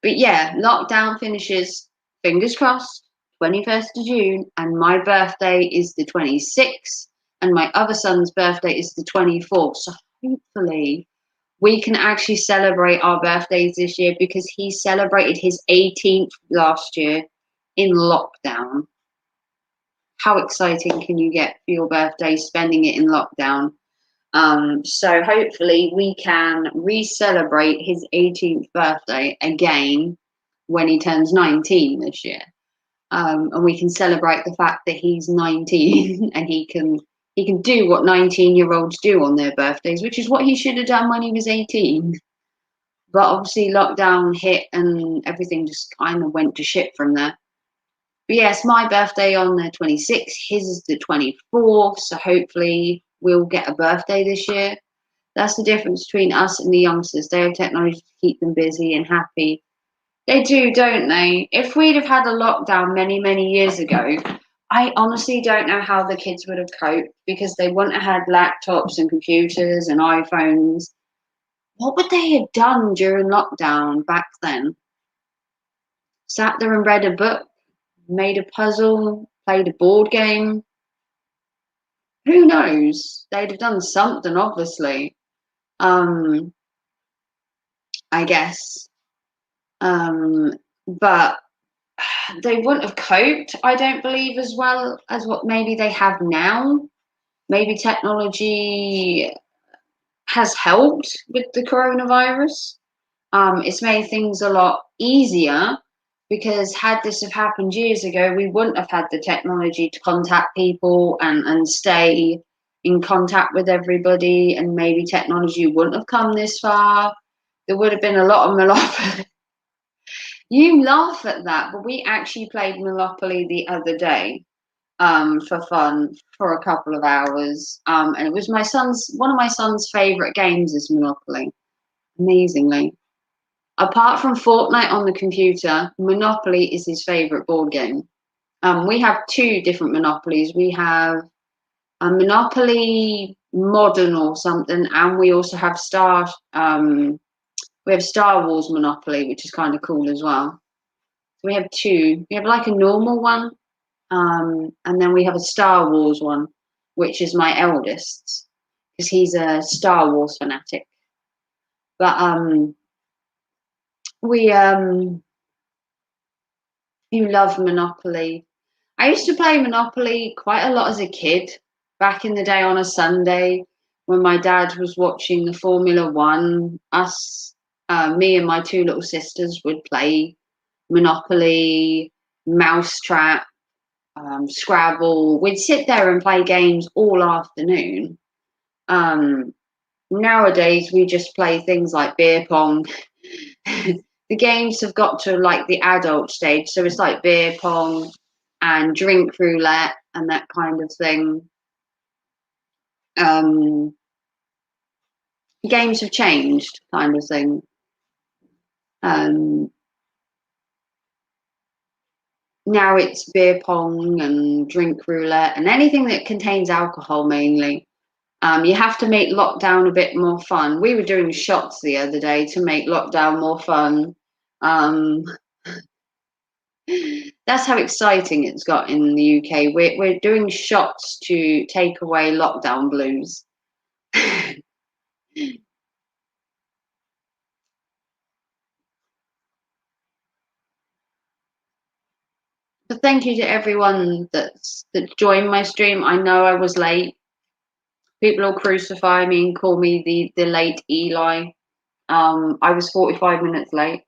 But yeah, lockdown finishes, fingers crossed, 21st of June, and my birthday is the 26th, and my other son's birthday is the 24th. So hopefully we can actually celebrate our birthdays this year, because he celebrated his 18th last year in lockdown. How exciting can you get for your birthday spending it in lockdown? So hopefully we can re-celebrate his 18th birthday again when he turns 19 this year. And we can celebrate the fact that he's 19 and he can do what 19-year-olds do on their birthdays, which is what he should have done when he was 18. But obviously lockdown hit and everything just kind of went to shit from there. But yes, my birthday on the 26th, his is the 24th, so hopefully we'll get a birthday this year. That's the difference between us and the youngsters. They have technology to keep them busy and happy. They do, don't they? If we'd have had a lockdown many, many years ago, I honestly don't know how the kids would have coped, because they wouldn't have had laptops and computers and iPhones. What would they have done during lockdown back then? Sat there and read a book, made a puzzle, played a board game? Who knows? They'd have done something, obviously. Um, I guess. But they wouldn't have coped, I don't believe, as well as what maybe they have now. Maybe technology has helped with the coronavirus. It's made things a lot easier, because had this have happened years ago, we wouldn't have had the technology to contact people and stay in contact with everybody, and maybe technology wouldn't have come this far. There would have been a lot of You laugh at that, but we actually played Monopoly the other day, for fun for a couple of hours. And it was one of my son's favourite games is Monopoly. Amazingly. Apart from Fortnite on the computer, Monopoly is his favourite board game. We have two different Monopolies. We have a Monopoly Modern or something, and we also have Star Wars Monopoly, which is kind of cool as well. So we have two. We have like a normal one, and then we have a Star Wars one, which is my eldest's because he's a Star Wars fanatic. But we you love Monopoly. I used to play Monopoly quite a lot as a kid, back in the day on a Sunday when my dad was watching the Formula One. Me and my two little sisters would play Monopoly, Mousetrap, Scrabble. We'd sit there and play games all afternoon. Nowadays, we just play things like beer pong. The games have got to like the adult stage, so it's like beer pong and drink roulette and that kind of thing. Games have changed, kind of thing. Now it's beer pong and drink roulette and anything that contains alcohol mainly. You have to make lockdown a bit more fun. We were doing shots the other day to make lockdown more fun. That's how exciting it's got in the UK. We're doing shots to take away lockdown blues. But thank you to everyone that joined my stream. I know I was late. People will crucify me and call me the late Eli. I was 45 minutes late.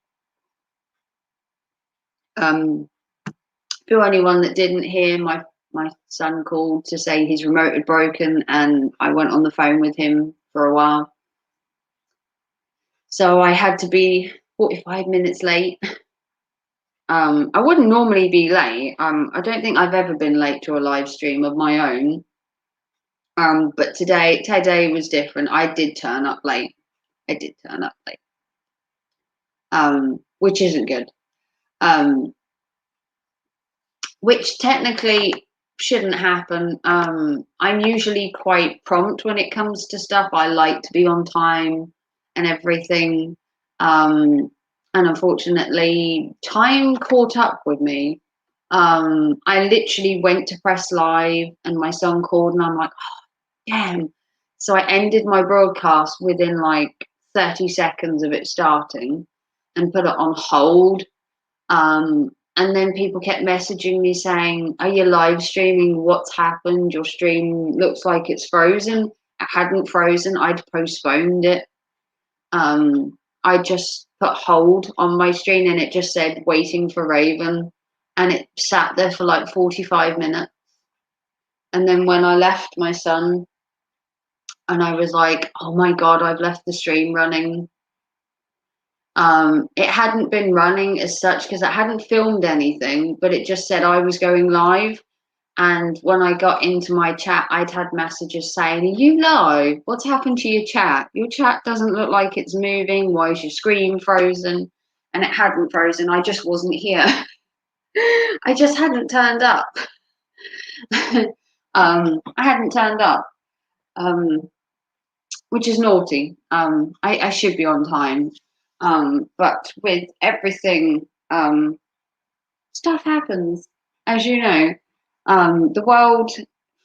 For anyone that didn't hear, my son called to say his remote had broken, and I went on the phone with him for a while. So I had to be 45 minutes late. I wouldn't normally be late. I don't think I've ever been late to a live stream of my own. But today was different. I did turn up late. I did turn up late. Which isn't good. Which technically shouldn't happen. I'm usually quite prompt when it comes to stuff. I like to be on time and everything. And unfortunately, time caught up with me. I literally went to press live and my son called and I'm like, oh, damn. So I ended my broadcast within like 30 seconds of it starting and put it on hold. And then people kept messaging me saying, are you live streaming? What's happened? Your stream looks like it's frozen. It hadn't frozen. I'd postponed it. I just put hold on my screen and it just said waiting for Raven. And it sat there for like 45 minutes. And then when I left my son and I was like, oh my God, I've left the stream running. It hadn't been running as such because it hadn't filmed anything, but it just said I was going live. And when I got into my chat, I'd had messages saying, are you live? What's happened to your chat? Your chat doesn't look like it's moving. Why is your screen frozen? And it hadn't frozen. I just wasn't here. I just hadn't turned up. I hadn't turned up, which is naughty. I should be on time. But with everything, stuff happens, as you know. The world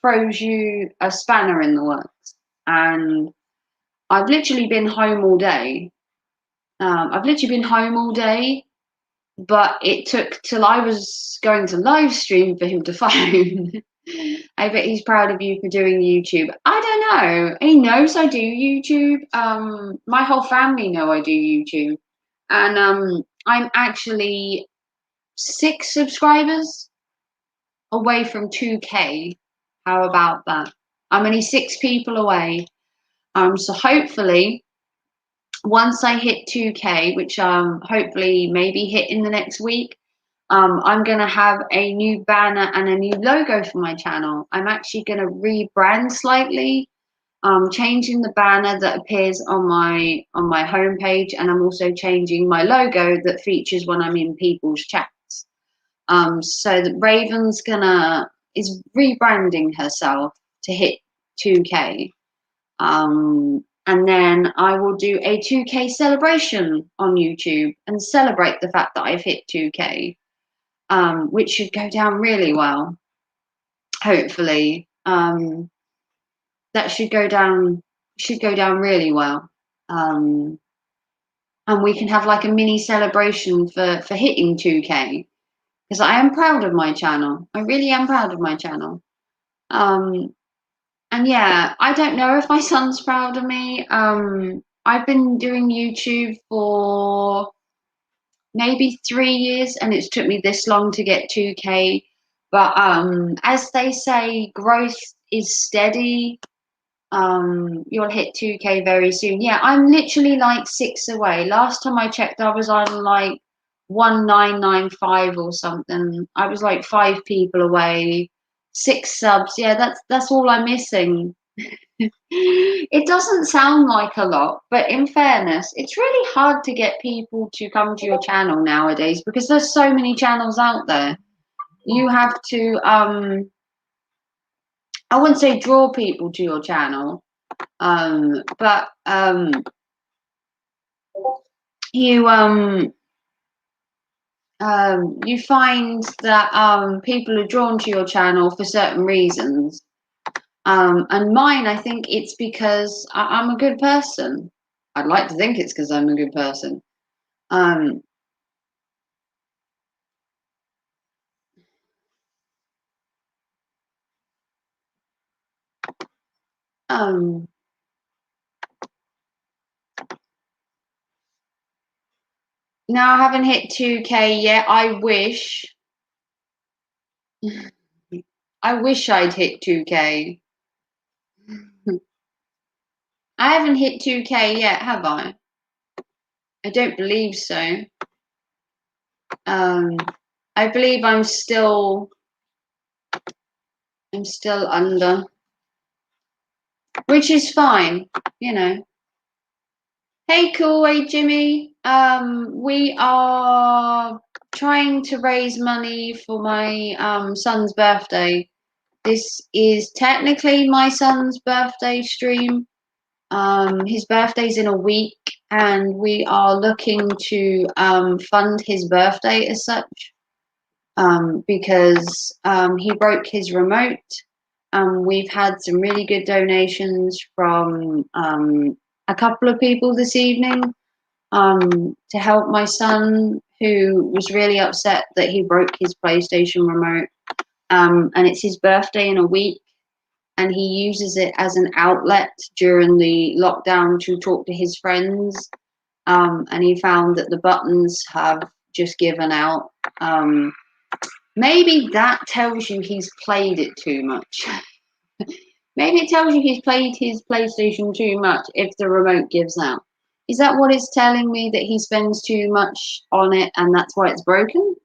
throws you a spanner in the works, and I've literally been home all day. But it took till I was going to live stream for him to phone. I bet he's proud of you for doing YouTube. I don't know. He knows I do YouTube. My whole family know I do YouTube, and I'm actually 6 subscribers away from 2K. How about that? I'm only 6 people away. So hopefully once I hit 2K, which hopefully maybe hit in the next week, I'm going to have a new banner and a new logo for my channel. I'm actually going to rebrand slightly, changing the banner that appears on my homepage, and I'm also changing my logo that features when I'm in people's chats. So that Raven's is rebranding herself to hit 2K. And then I will do a 2K celebration on YouTube and celebrate the fact that I've hit 2K, which should go down really well. Hopefully, that should go down really well. And we can have like a mini celebration for hitting 2K, because I am proud of my channel. I really am proud of my channel. And yeah, I don't know if my son's proud of me. I've been doing YouTube for maybe 3 years, and it's took me this long to get 2K. But as they say, growth is steady. You'll hit 2K very soon. Yeah, I'm literally like 6 away. Last time I checked, I was on like 1995 or something. I was like 5 people away, 6 subs. Yeah, that's all I'm missing. It doesn't sound like a lot, but in fairness, it's really hard to get people to come to your channel nowadays because there's so many channels out there. You have to I wouldn't say draw people to your channel, but you you find that people are drawn to your channel for certain reasons. And mine, I think it's because I'm a good person. I'd like to think it's because I'm a good person. Um, um, no, I haven't hit 2K yet. I wish. I wish I'd hit 2K. I haven't hit 2K yet, have I? I don't believe so. I believe I'm still under, which is fine, you know. Hey, cool, hey Jimmy. We are trying to raise money for my son's birthday. This is technically my son's birthday stream. His birthday's in a week, and we are looking to fund his birthday as such, because he broke his remote. We've had some really good donations from a couple of people this evening to help my son, who was really upset that he broke his PlayStation remote. And it's his birthday in a week, and he uses it as an outlet during the lockdown to talk to his friends. And he found that the buttons have just given out. Maybe that tells you he's played it too much. Maybe it tells you he's played his PlayStation too much if the remote gives out. Is that what it's telling me, that he spends too much on it and that's why it's broken?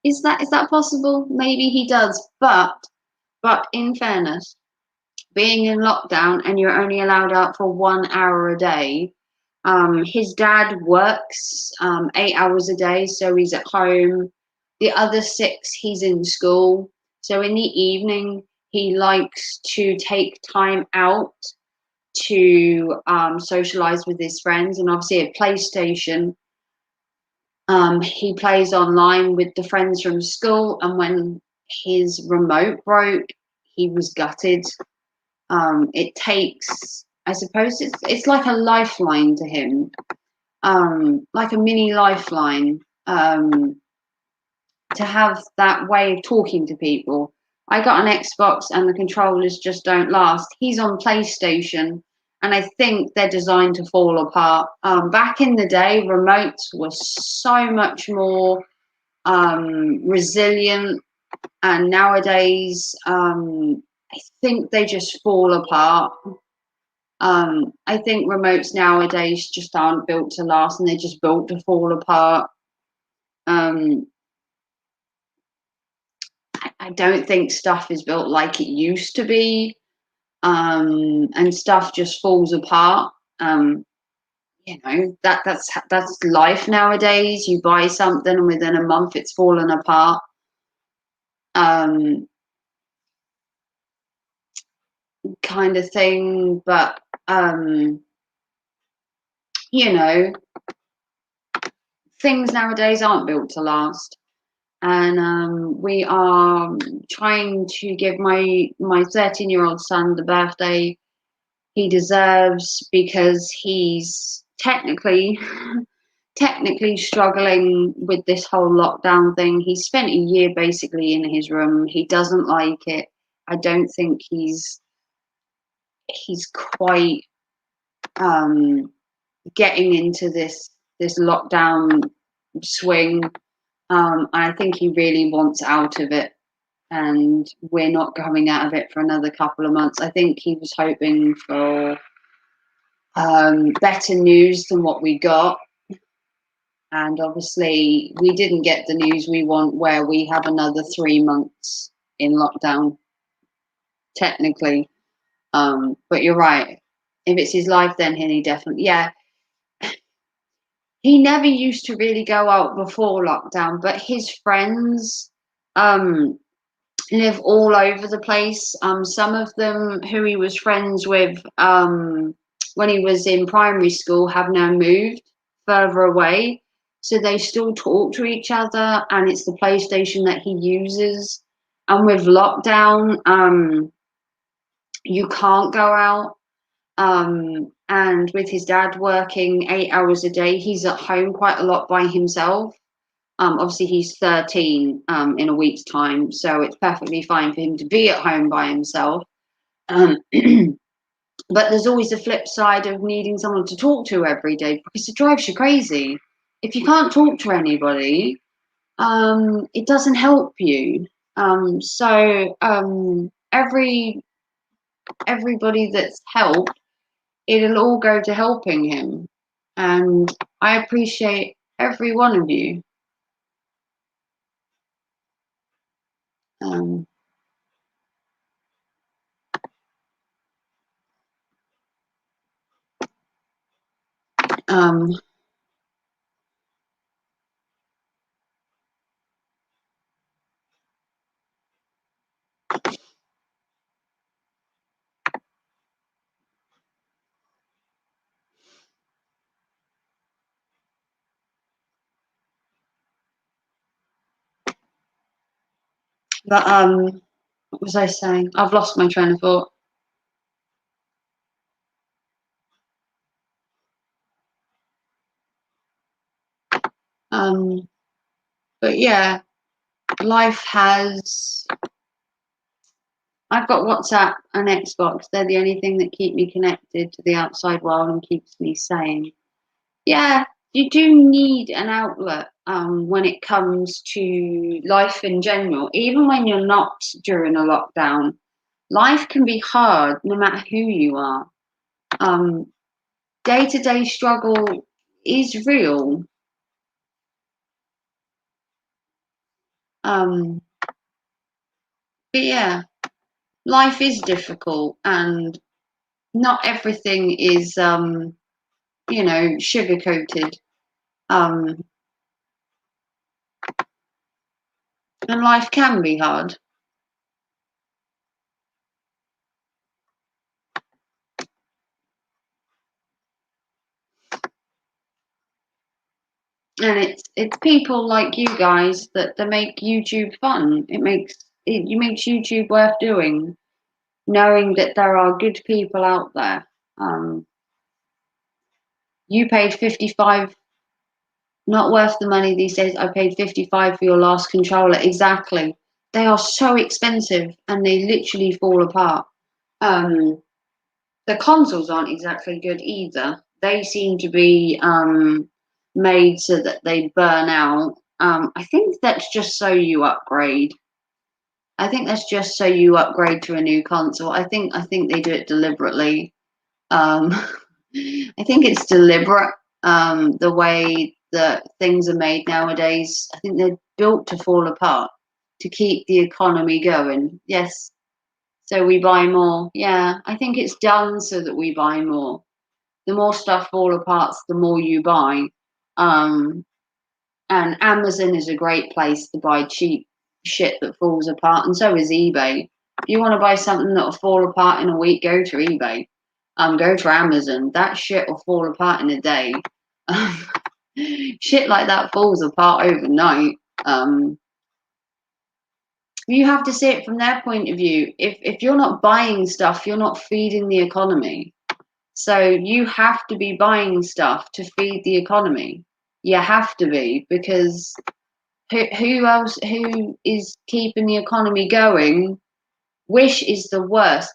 Is that possible? Maybe he does, but in fairness, being in lockdown and you're only allowed out for 1 hour a day, his dad works 8 hours a day, so he's at home. The other 6, he's in school. So in the evening, he likes to take time out to socialize with his friends, and obviously a PlayStation. He plays online with the friends from school, and when his remote broke, he was gutted. It takes, I suppose it's like a lifeline to him, like a mini lifeline, to have that way of talking to people. I got an Xbox and the controllers just don't last. He's on PlayStation, and I think they're designed to fall apart. Back in the day, remotes were so much more resilient, and nowadays I think they just fall apart. I think remotes nowadays just aren't built to last, and they're just built to fall apart. Um, I don't think stuff is built like it used to be, and stuff just falls apart. That's life nowadays. You buy something, and within a month, it's fallen apart. Um, Kind of thing, but you know, things nowadays aren't built to last. And we are trying to give my 13-year-old son the birthday he deserves, because he's technically struggling with this whole lockdown thing. He spent a year basically in his room. He doesn't like it. I don't think he's quite getting into this lockdown swing. I think he really wants out of it, and we're not coming out of it for another couple of months. I think he was hoping for better news than what we got, and obviously we didn't get the news we want, where we have another 3 months in lockdown, technically. But you're right. If it's his life, then he definitely, yeah. He never used to really go out before lockdown, but his friends live all over the place. Some of them who he was friends with when he was in primary school have now moved further away, so they still talk to each other, and it's the PlayStation that he uses. And with lockdown, you can't go out. And with his dad working 8 hours a day, he's at home quite a lot by himself. Obviously, he's 13 in a week's time, so it's perfectly fine for him to be at home by himself. But there's always the flip side of needing someone to talk to every day, because it drives you crazy. If you can't talk to anybody, it doesn't help you. Everybody that's helped, it'll all go to helping him. And I appreciate every one of you. Um, um, but what was I saying? I've lost my train of thought. But yeah, life has. I've got WhatsApp and Xbox. They're the only thing that keep me connected to the outside world and keeps me sane. Yeah, you do need an outlet when it comes to life in general. Even when you're not during a lockdown, life can be hard no matter who you are. Day-to-day struggle is real. But yeah, life is difficult, and not everything is sugar coated. And life can be hard. And it's people like you guys that make YouTube fun. It makes YouTube worth doing, knowing that there are good people out there. You paid 55, not worth the money these days. I paid 55 for your last controller. Exactly. They are so expensive, and they literally fall apart. The consoles aren't exactly good either. They seem to be made so that they burn out. I think that's just so you upgrade. I think that's just so you upgrade to a new console. I think they do it deliberately. I think it's deliberate, the way that things are made nowadays. I think they're built to fall apart, to keep the economy going. Yes, so we buy more. Yeah, I think it's done so that we buy more. The more stuff fall apart, the more you buy. Um, and Amazon is a great place to buy cheap shit that falls apart, and so is eBay. If you want to buy something that'll fall apart in a week, go to eBay. Go to Amazon. That shit will fall apart in a day. Shit like that falls apart overnight. You have to see it from their point of view. If you're not buying stuff, you're not feeding the economy. So you have to be buying stuff to feed the economy. You have to be, because who else, who is keeping the economy going? Wish is the worst.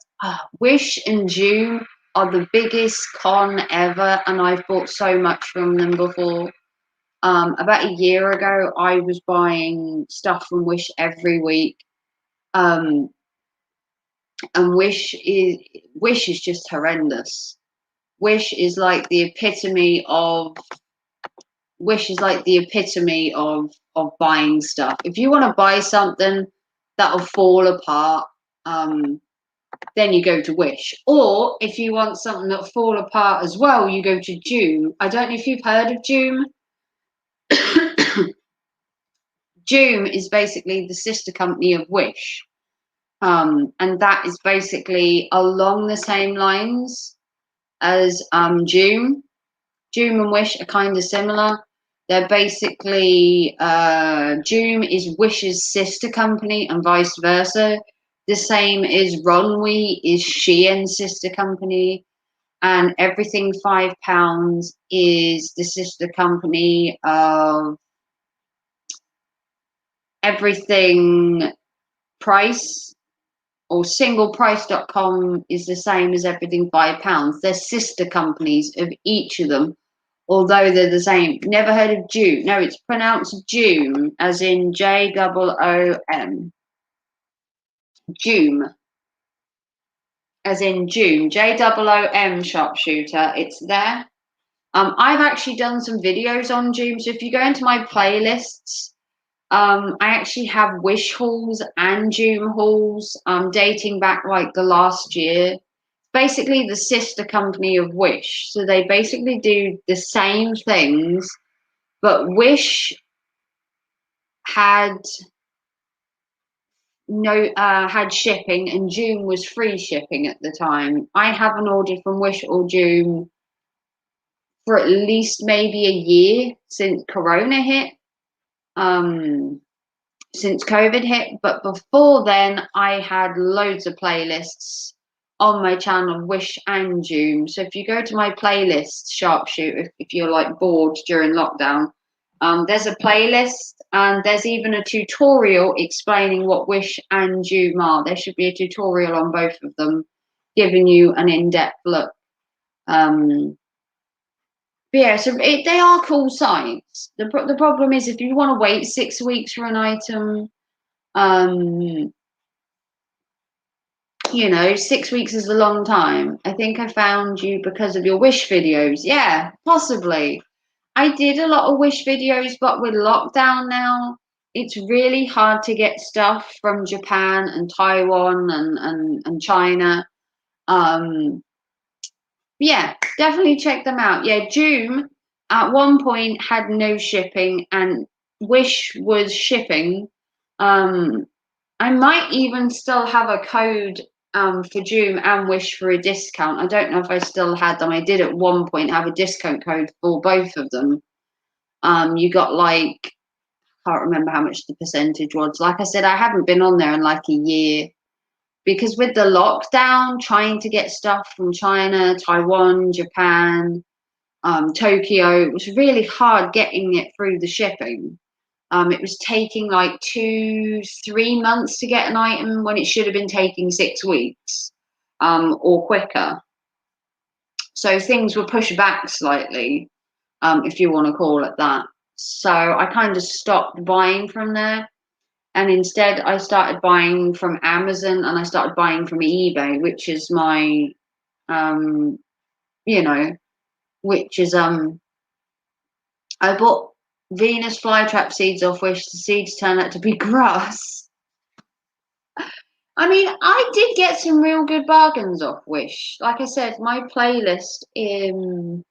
Wish and Zoom are the biggest con ever, and I've bought so much from them before. About a year ago, I was buying stuff from Wish every week. And Wish is just horrendous. Wish is like the epitome of buying stuff. If you want to buy something that'll fall apart, then you go to Wish. Or if you want something that'll fall apart as well, you go to Joom. I don't know if you've heard of Joom. Joom is basically the sister company of Wish. And that is basically along the same lines as Joom. Joom and Wish are kind of similar. They're basically, Joom is Wish's sister company and vice versa. The same is Ronwe is Shein's sister company, and Everything £5 is the sister company of Everything Price, or singleprice.com is the same as Everything £5. They're sister companies of each of them, although they're the same. Never heard of Joom? No, it's pronounced Joom, as in Joom. Joom, as in Joom, Joom sharpshooter. It's there. I've actually done some videos on Joom, so if you go into my playlists, I actually have Wish hauls and Joom hauls, dating back like the last year. Basically the sister company of Wish, so they basically do the same things, but Wish had had shipping, and Joom was free shipping at the time. I haven't ordered from Wish or Joom for at least maybe a year since Corona hit, since COVID hit. But before then, I had loads of playlists on my channel, Wish and Joom. So if you go to my playlist, Sharpshoot, if you're like bored during lockdown, there's a playlist, and there's even a tutorial explaining what Wish and Joom are. There should be a tutorial on both of them, giving you an in-depth look. But yeah, so they are cool sites. The problem is, if you want to wait 6 weeks for an item, you know, 6 weeks is a long time. I think I found you because of your Wish videos. Yeah, possibly. I did a lot of Wish videos, but with lockdown now, it's really hard to get stuff from Japan and Taiwan and China. Yeah, definitely check them out. Yeah, Joom at one point had no shipping, and Wish was shipping. I might even still have a code for Joom and Wish for a discount. I don't know if I still had them. I did at one point have a discount code for both of them. You got like, can't remember how much the percentage was. Like I said, I haven't been on there in like a year, because with the lockdown, trying to get stuff from China, Taiwan, Japan, Tokyo, it was really hard getting it through the shipping. It was taking like 2-3 months to get an item when it should have been taking 6 weeks, or quicker. So things were pushed back slightly, if you want to call it that. So I kind of stopped buying from there, and instead I started buying from Amazon, and I started buying from eBay, which is my you know, which is I bought Venus flytrap seeds off Wish. The seeds turned out to be grass. I mean, I did get some real good bargains off Wish. Like I said, my playlist in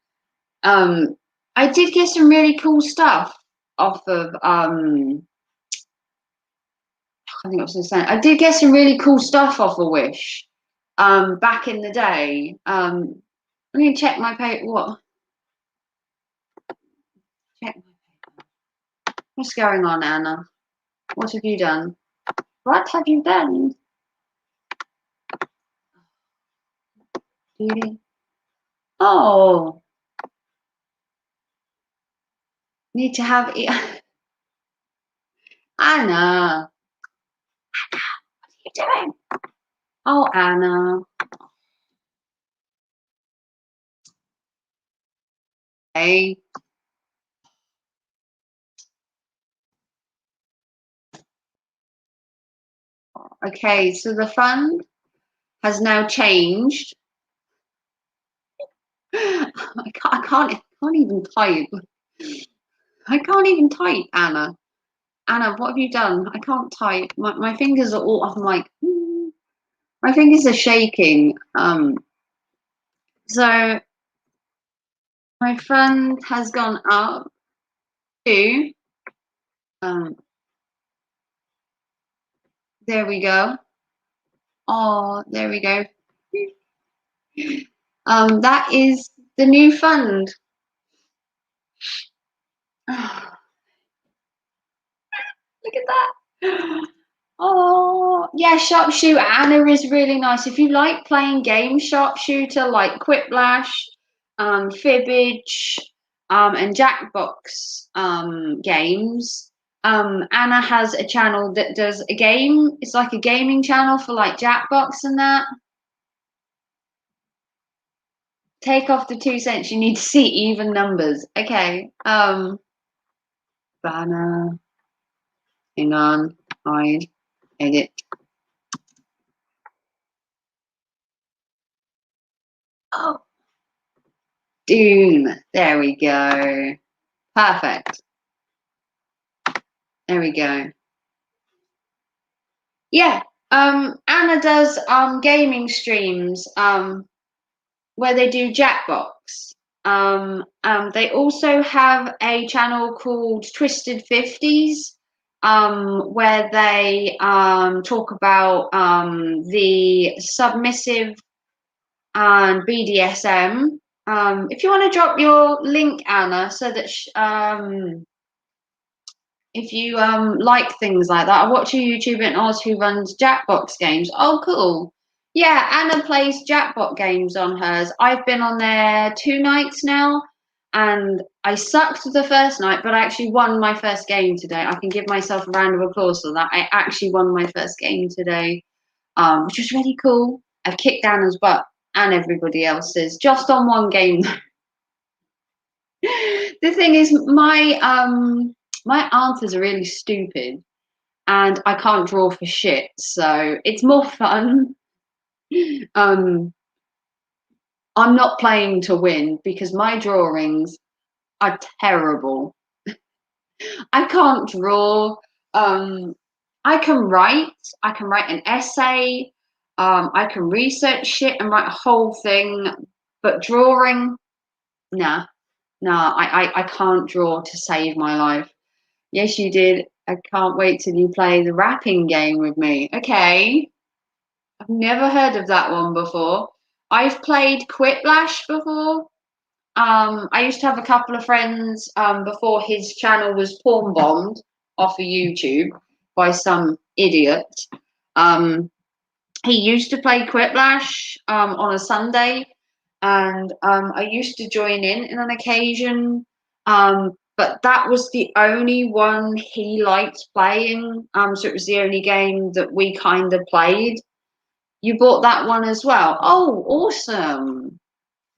I did get some really cool stuff off of I think I was gonna say I did get some really cool stuff off of Wish back in the day. Let me check my paper. What? Check my paper. What's going on, Anna? What have you done? What have you done? Oh, need to have Anna. What are you doing? Oh, Anna. Hey. Okay, so the fund has now changed. I can't even type. I can't even type, Anna. Anna, what have you done? I can't type. My fingers are all. I'm like, my fingers are shaking. So my fund has gone up to. There we go. Oh, there we go. That is the new fund. Oh, look at that. Oh, yeah, Sharpshooter Anna is really nice. If you like playing games, Sharpshooter, like Quiplash, Fibbage, and Jackbox games, Anna has a channel that does a game. It's like a gaming channel for like Jackbox and that. Take off the 2 cents. You need to see even numbers. Okay. Banner. Hang on. Hide. Edit. Oh. Doom. There we go. Perfect. There we go. Yeah. Anna does gaming streams where they do Jackbox. They also have a channel called Twisted 50s, where they talk about the submissive and BDSM. If you want to drop your link, Anna, so that if you like things like that, I watch a YouTuber in Oz who runs Jackbox games. Oh, cool. Yeah, Anna plays Jackbox games on hers. I've been on there 2 nights now, and I sucked the first night, but I actually won my first game today. I can give myself a round of applause for that. I actually won my first game today, which was really cool. I've kicked Anna's butt and everybody else's just on one game. The thing is, my answers are really stupid, and I can't draw for shit, so it's more fun. I'm not playing to win because my drawings are terrible. I can't draw. I can write. I can write an essay. I can research shit and write a whole thing, but drawing, nah, nah. I can't draw to save my life. Yes, you did. I can't wait till you play the rapping game with me. Okay. I've never heard of that one before. I've played Quiplash before. I used to have a couple of friends before his channel was porn bombed off of YouTube by some idiot. He used to play Quiplash on a Sunday, and I used to join in an occasion. But that was the only one he liked playing. So it was the only game that we kind of played. You bought that one as well. Oh, awesome.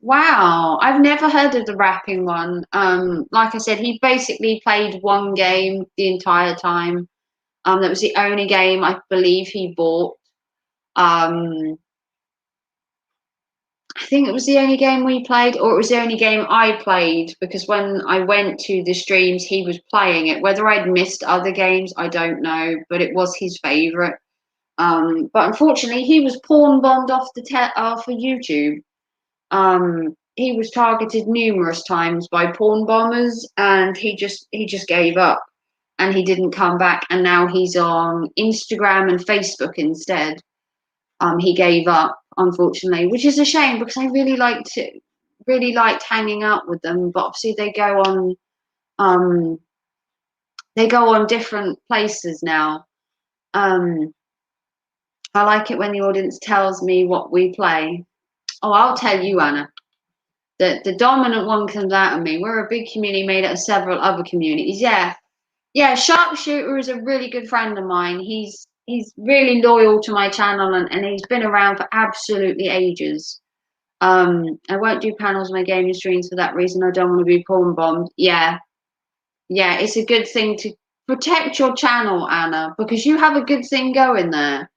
Wow. I've never heard of the rapping one. Like I said, he basically played one game the entire time. That was the only game I believe he bought. Um, I think it was the only game we played, or it was the only game I played, because when I went to the streams, he was playing it. Whether I'd missed other games, I don't know, but it was his favourite. But unfortunately, he was porn bombed off of YouTube. He was targeted numerous times by porn bombers, and he just gave up, and he didn't come back. And now he's on Instagram and Facebook instead. He gave up, unfortunately, which is a shame, because I really liked hanging out with them. But obviously um, they go on different places now. I like it when the audience tells me what we play. Oh, I'll tell you, Anna. The dominant one comes out of me. We're a big community made up of several other communities. Yeah, yeah. Sharpshooter is a really good friend of mine. He's really loyal to my channel, and he's been around for absolutely ages. I won't do panels on my gaming streams for that reason. I don't want to be porn bombed. Yeah, yeah. It's a good thing to protect your channel, Anna, because you have a good thing going there.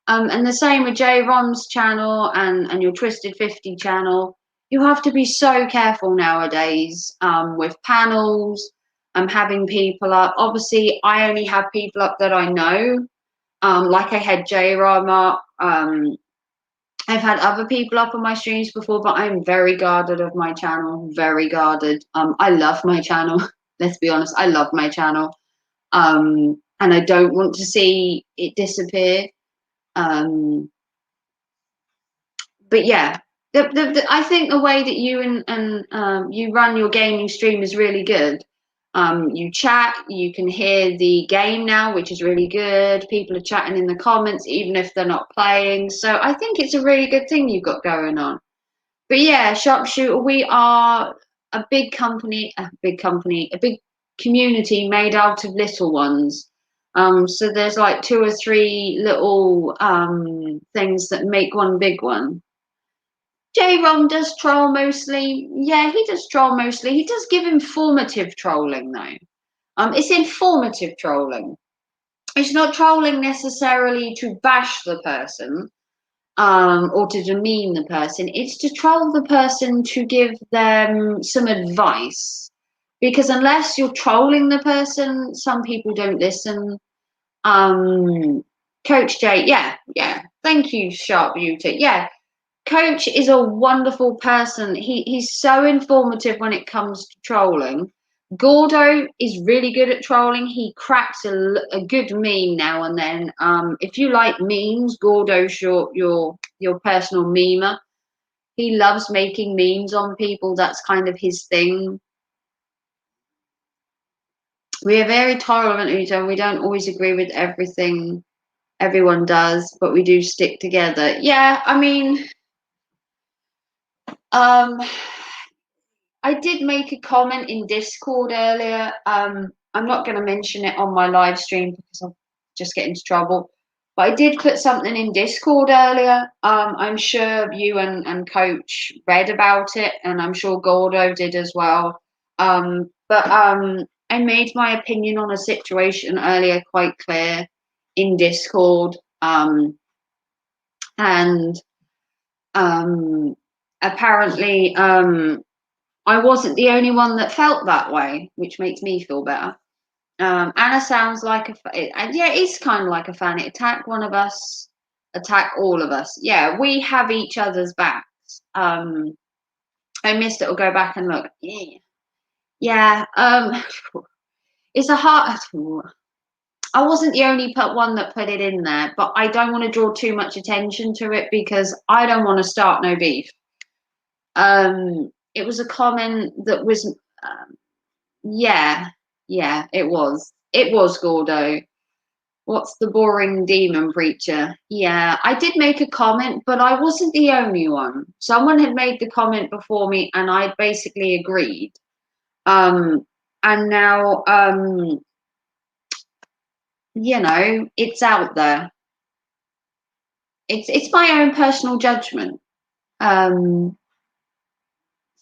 And the same with J Rom's channel and your Twisted 50 channel. You have to be so careful nowadays with panels, having people up. Obviously, I only have people up that I know. Like I had J Rom up. I've had other people up on my streams before, but I'm very guarded of my channel. Very guarded. I love my channel. Let's be honest, I love my channel. And I don't want to see it disappear. But yeah, I think the way that you and you run your gaming stream is really good. You chat, you can hear the game now, which is really good. People are chatting in the comments, even if they're not playing. So I think it's a really good thing you've got going on. But yeah, Sharpshooter, we are a big company, a big community made out of little ones. So there's like 2 or 3 little things that make one big one. J-Rom does troll mostly. Yeah, he does troll mostly. He does give informative trolling though. It's informative trolling. It's not trolling necessarily to bash the person, or to demean the person. It's to troll the person to give them some advice. Because unless you're trolling the person, some people don't listen. Coach J, yeah. Thank you, Sharp Beauty. Yeah, Coach is a wonderful person. He's so informative when it comes to trolling. Gordo is really good at trolling. He cracks a good meme now and then. If you like memes, Gordo's your personal memer. He loves making memes on people. That's kind of his thing. We are very tolerant of each other. We don't always agree with everything everyone does, but we do stick together. Yeah, I mean, I did make a comment in Discord earlier. I'm not going to mention it on my live stream because I'll just get into trouble. But I did put something in Discord earlier. I'm sure you and Coach read about it, and I'm sure Gordo did as well. But I made my opinion on a situation earlier quite clear in Discord. And apparently I wasn't the only one that felt that way, which makes me feel better. Anna sounds like yeah, it's kind of like a fan. Attack one of us, attack all of us. Yeah, we have each other's backs. I missed it. Or go back and look. Yeah. It's a hard. I wasn't the only one that put it in there, but I don't want to draw too much attention to it because I don't want to start no beef. It was a comment that was, yeah, it was Gordo. What's the boring demon preacher? Yeah, I did make a comment, but I wasn't the only one. Someone had made the comment before me, and I basically agreed. And now, you know, it's out there. It's my own personal judgment.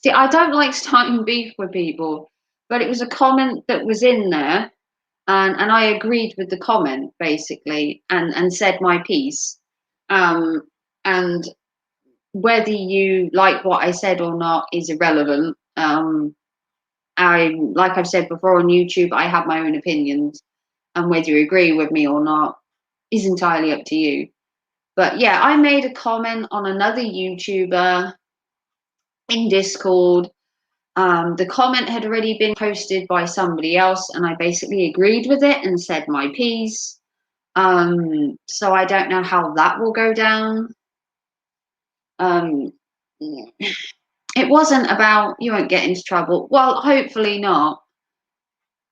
See, I don't like starting beef with people, but it was a comment that was in there, and I agreed with the comment basically, and said my piece. And whether you like what I said or not is irrelevant. Like I've said before on YouTube, I have my own opinions, and whether you agree with me or not is entirely up to you. But yeah, I made a comment on another YouTuber in Discord. The comment had already been posted by somebody else, and I basically agreed with it and said my piece. So I don't know how that will go down. It wasn't about you won't get into trouble. Well, hopefully not.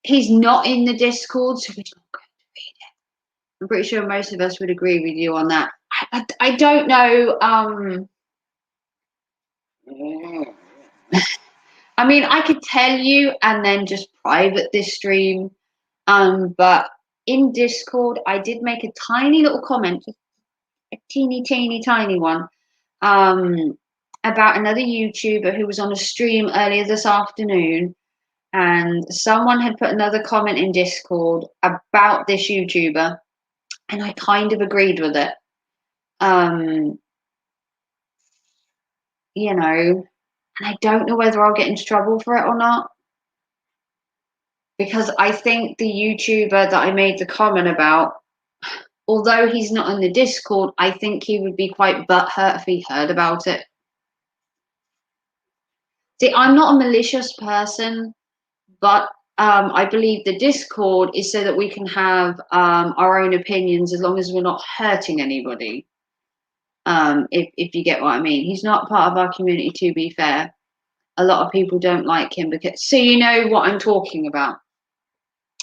He's not in the Discord, so we're not going to read it. I'm pretty sure most of us would agree with you on that. I don't know. I mean, I could tell you and then just private this stream. But in Discord, I did make a tiny little comment, a teeny, tiny one, about another YouTuber who was on a stream earlier this afternoon, and someone had put another comment in Discord about this YouTuber, and I kind of agreed with it. You know, and I don't know whether I'll get into trouble for it or not, because I think the YouTuber that I made the comment about, although he's not in the Discord, I think he would be quite butthurt if he heard about it. See, I'm not a malicious person, but I believe the Discord is so that we can have our own opinions as long as we're not hurting anybody. If you get what I mean. He's not part of our community, to be fair. A lot of people don't like him, because so you know what I'm talking about.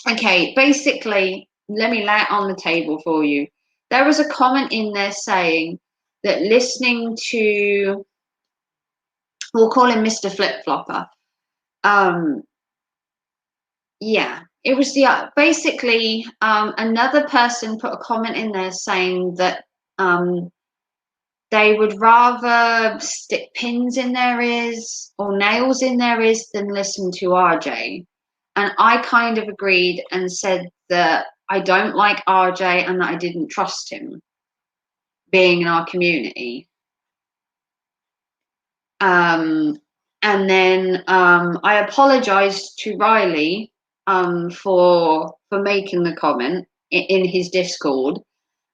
Okay, basically, let me lay it on the table for you. There was a comment in there saying that listening to, we'll call him Mr. Flip Flopper. Yeah, it was the basically another person put a comment in there saying that they would rather stick pins in their ears or nails in their ears than listen to RJ. And I kind of agreed and said that I don't like RJ and that I didn't trust him being in our community. And then I apologized to Riley for making the comment in his Discord,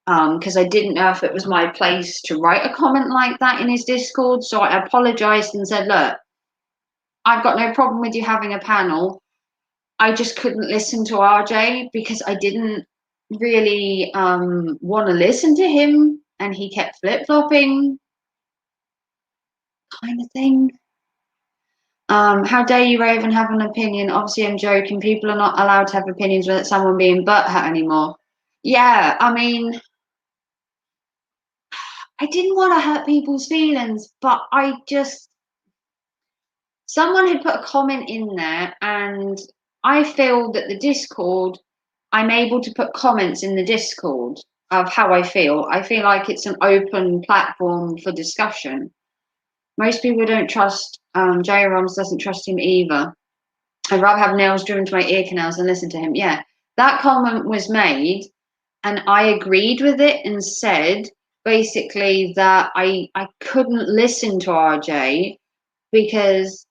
because I didn't know if it was my place to write a comment like that in his Discord. So I apologized and said, look, I've got no problem with you having a panel. I just couldn't listen to RJ because I didn't really want to listen to him, and he kept flip-flopping, kind of thing. How dare you, Raven, have an opinion? Obviously, I'm joking. People are not allowed to have opinions without someone being butthurt anymore. Yeah, I mean, I didn't want to hurt people's feelings, but someone had put a comment in there, and I feel that the Discord, I'm able to put comments in the Discord of how I feel. I feel like it's an open platform for discussion. Most people don't trust, J. Roms doesn't trust him either. I'd rather have nails driven to my ear canals than listen to him. Yeah, that comment was made, and I agreed with it and said basically that I couldn't listen to RJ because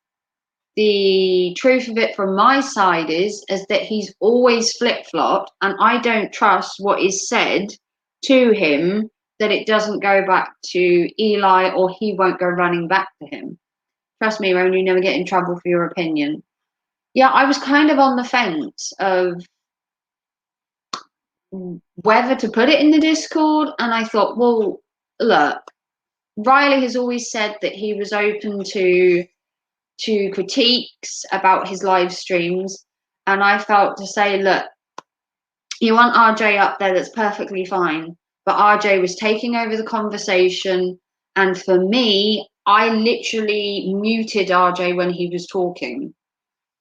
the truth of it from my side is that he's always flip-flopped, and I don't trust what is said to him, that it doesn't go back to Eli, or he won't go running back to him. Trust me, Ron, you never get in trouble for your opinion. Yeah, I was kind of on the fence of whether to put it in the Discord, and I thought, well, look, Riley has always said that he was open to critiques about his live streams, and I felt to say, look, you want RJ up there, that's perfectly fine, but RJ was taking over the conversation, and for me, I literally muted RJ when he was talking.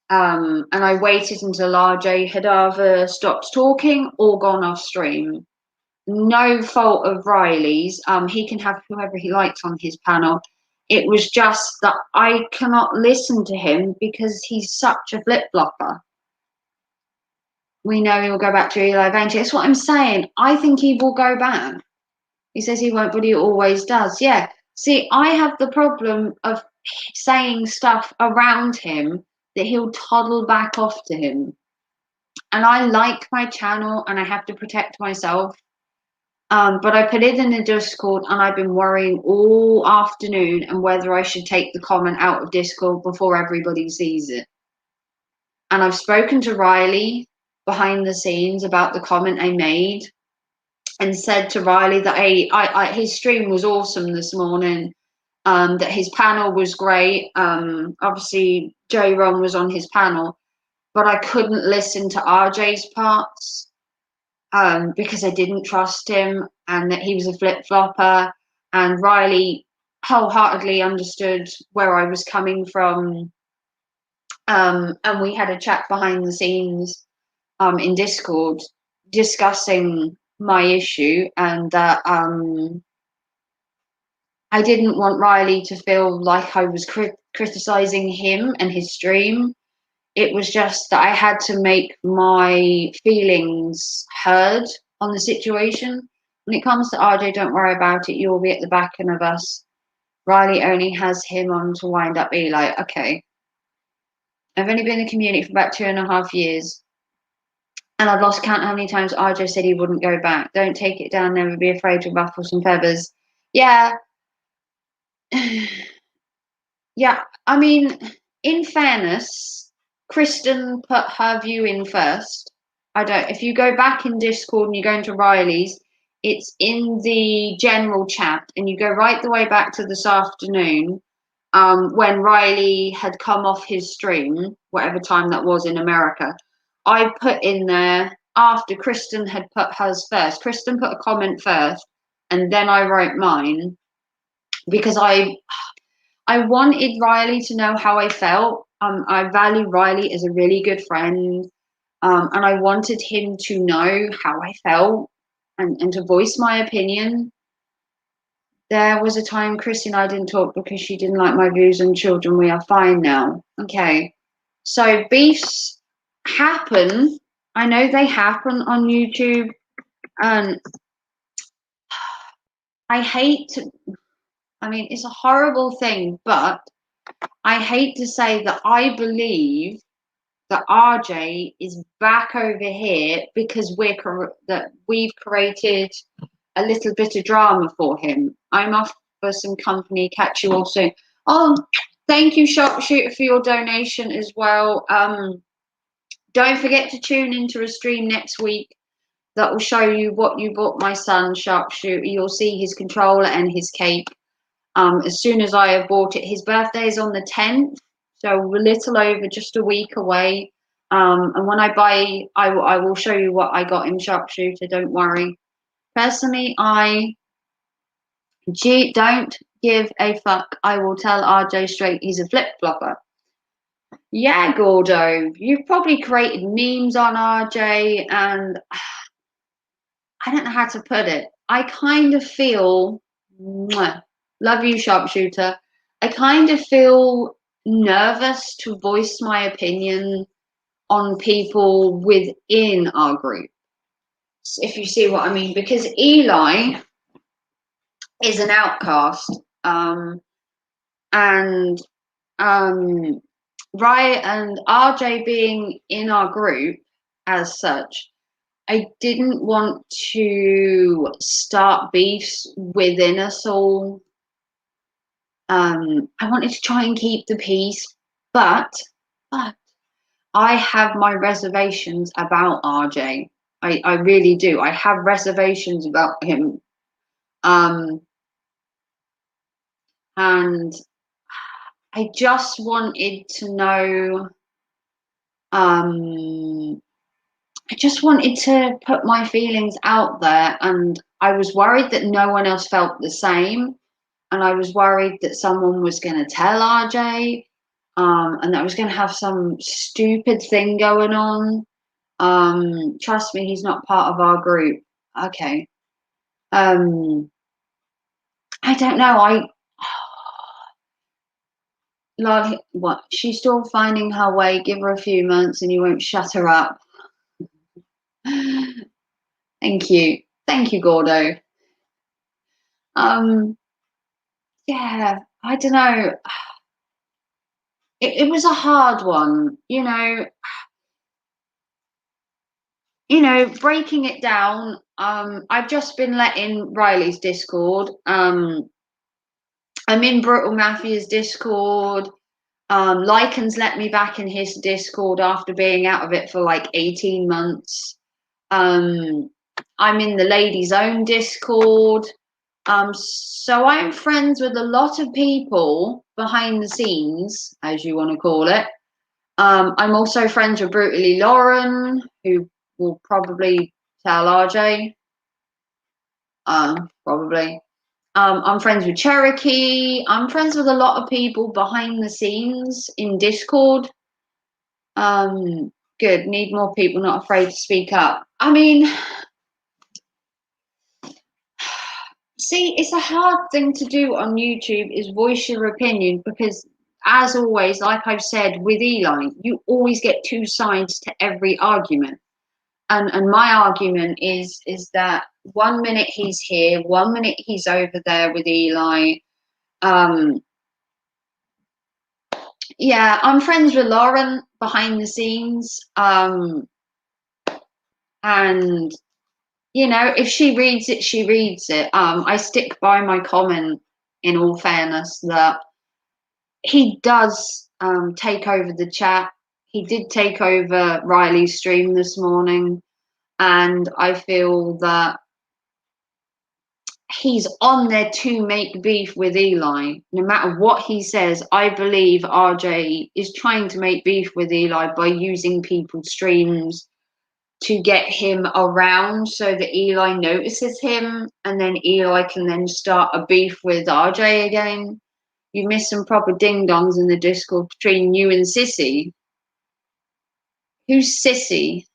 And I waited until RJ had either stopped talking or gone off stream. No fault of Riley's. He can have whoever he likes on his panel. It was just that I cannot listen to him because he's such a flip-flopper. We know he will go back to Eli Vantage. That's what I'm saying. I think he will go back. He says he won't, but he always does. Yeah. See, I have the problem of saying stuff around him that he'll toddle back off to him. And I like my channel and I have to protect myself. But I put it in the Discord and I've been worrying all afternoon and whether I should take the comment out of Discord before everybody sees it. And I've spoken to Riley behind the scenes about the comment I made and said to Riley that his stream was awesome this morning, that his panel was great. Obviously, J Ron was on his panel, but I couldn't listen to RJ's parts because I didn't trust him and that he was a flip-flopper. And Riley wholeheartedly understood where I was coming from. And we had a chat behind the scenes in Discord discussing my issue, and that I didn't want Riley to feel like I was criticizing him and his stream. It was just that I had to make my feelings heard on the situation. When it comes to RJ, don't worry about it. You'll be at the back end of us. Riley only has him on to wind up Eli. Okay. I've only been in the community for about 2.5 years. And I've lost count how many times RJ said he wouldn't go back. Don't take it down, never be afraid to ruffle some feathers. Yeah. Yeah. I mean, in fairness, Kristen put her view in first. If you go back in Discord and you go into Riley's, it's in the general chat, and you go right the way back to this afternoon, when Riley had come off his stream, whatever time that was in America. I put in there after Kristen had put hers first. Kristen put a comment first, and then I wrote mine because I wanted Riley to know how I felt. I value Riley as a really good friend, and I wanted him to know how I felt and to voice my opinion. There was a time Chrissy and I didn't talk because she didn't like my views on children. We are fine now. Okay. So beefs happen. I know they happen on YouTube. And I hate to, I mean, it's a horrible thing, but I hate to say that I believe that RJ is back over here because we've created a little bit of drama for him. I'm off for some company. Catch you all soon. Oh, thank you, Sharpshooter, for your donation as well. Don't forget to tune into a stream next week that will show you what you bought my son, Sharpshooter. You'll see his controller and his cape. As soon as I have bought it, his birthday is on the 10th, so a little over just a week away. And when I buy, I will show you what I got him, Sharpshooter. Don't worry. Personally, I don't give a fuck. I will tell RJ straight he's a flip-flopper. Yeah, Gordo, you've probably created memes on RJ, and I don't know how to put it. I kind of feel, love you, Sharpshooter. I kind of feel nervous to voice my opinion on people within our group, if you see what I mean, because Eli is an outcast, and Riot and RJ being in our group as such, I didn't want to start beefs within us all. I wanted to try and keep the peace, but I have my reservations about RJ. I really do. I have reservations about him. And I just wanted to know, I just wanted to put my feelings out there, and I was worried that no one else felt the same, and I was worried that someone was going to tell RJ, and that I was going to have some stupid thing going on. Trust me, he's not part of our group. Okay. I don't know. Like, what? She's still finding her way. Give her a few months and you won't shut her up. Thank you. Thank you, Gordo. yeah, I don't know. It was a hard one, breaking it down. I've just been let in Riley's Discord. I'm in Brutal Mafia's Discord. Lycan's let me back in his Discord after being out of it for like 18 months. I'm in the Ladies Own Discord. So I'm friends with a lot of people behind the scenes, as you want to call it. I'm also friends with Brutally Lauren, who will probably tell RJ. Probably. I'm friends with Cherokee. I'm friends with a lot of people behind the scenes in Discord. Good. Need more people not afraid to speak up. I mean, see, it's a hard thing to do on YouTube is voice your opinion because, as always, like I've said with Eli, you always get two sides to every argument. And my argument is that 1 minute he's here, 1 minute he's over there with Eli. Yeah, I'm friends with Lauren behind the scenes. And if she reads it, she reads it. I stick by my comment in all fairness that he does take over the chat. He did take over Riley's stream this morning, and I feel that he's on there to make beef with Eli. No matter what he says, I believe RJ is trying to make beef with Eli by using people's streams to get him around so that Eli notices him, and then Eli can then start a beef with RJ again. You missed some proper ding-dongs in the Discord between you and Sissy. Who's Sissy?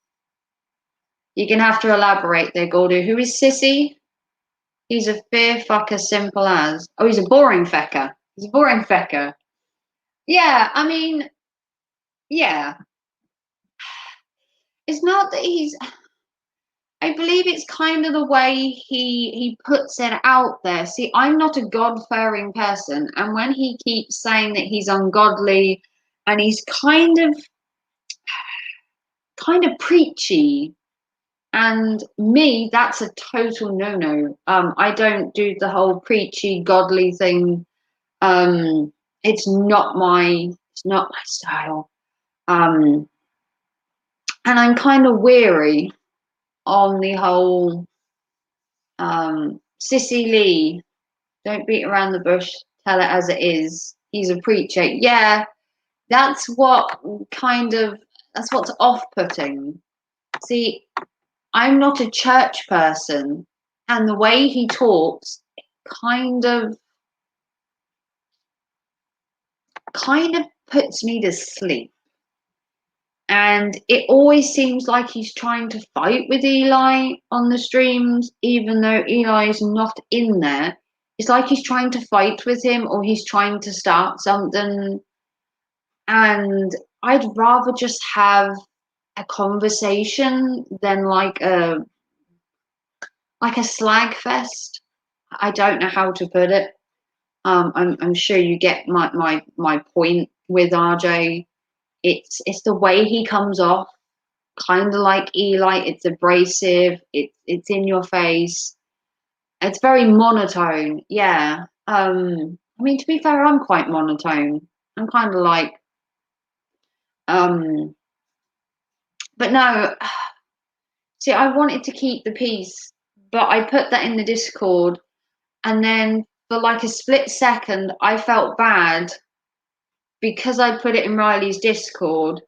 You're going to have to elaborate there, Gordo. Who is Sissy? He's a fear fucker, simple as. Oh, he's a boring fecker. He's a boring fecker. Yeah, I mean, yeah. It's not that he's... I believe it's kind of the way he puts it out there. See, I'm not a God-fearing person, and when he keeps saying that he's ungodly and he's kind of preachy, and me, that's a total no-no. I don't do the whole preachy, godly thing. It's not my style. And I'm kind of weary on the whole Sissy Lee, don't beat around the bush, tell it as it is. He's a preacher. Yeah, that's what's off-putting. See, I'm not a church person, and the way he talks kind of puts me to sleep. And it always seems like he's trying to fight with Eli on the streams, even though Eli is not in there. It's like he's trying to fight with him, or he's trying to start something. And I'd rather just have a conversation than like a slag fest. I don't know how to put it. I'm sure you get my point with RJ. It's the way he comes off, kind of like Eli. It's abrasive. It's in your face. It's very monotone. Yeah. I mean, to be fair, I'm quite monotone. I'm kind of like, but no. See, I wanted to keep the peace, but I put that in the Discord, and then for like a split second, I felt bad because I put it in Riley's Discord.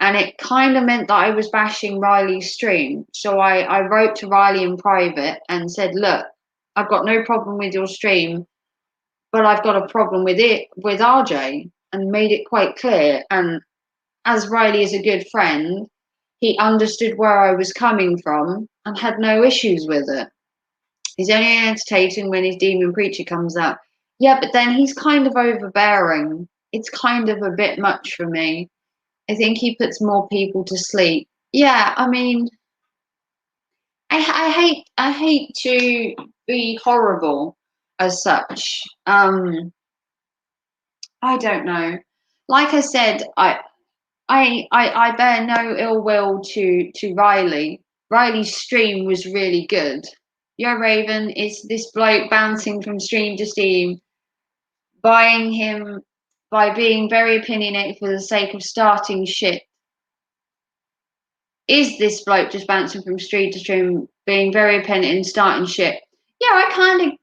And it kind of meant that I was bashing Riley's stream. So I wrote to Riley in private and said, look, I've got no problem with your stream, but I've got a problem with RJ, and made it quite clear. And as Riley is a good friend, he understood where I was coming from and had no issues with it. He's only entertaining when his demon preacher comes up. Yeah, but then he's kind of overbearing. It's kind of a bit much for me. I think he puts more people to sleep. Yeah, I mean, I hate to be horrible, as such. I don't know. Like I said, I bear no ill will to Riley. Riley's stream was really good. Yo, Raven, is this bloke bouncing from stream to stream, buying him by being very opinionated for the sake of starting shit? Is this bloke just bouncing from stream to stream, being very opinionated and starting shit? Yeah, kind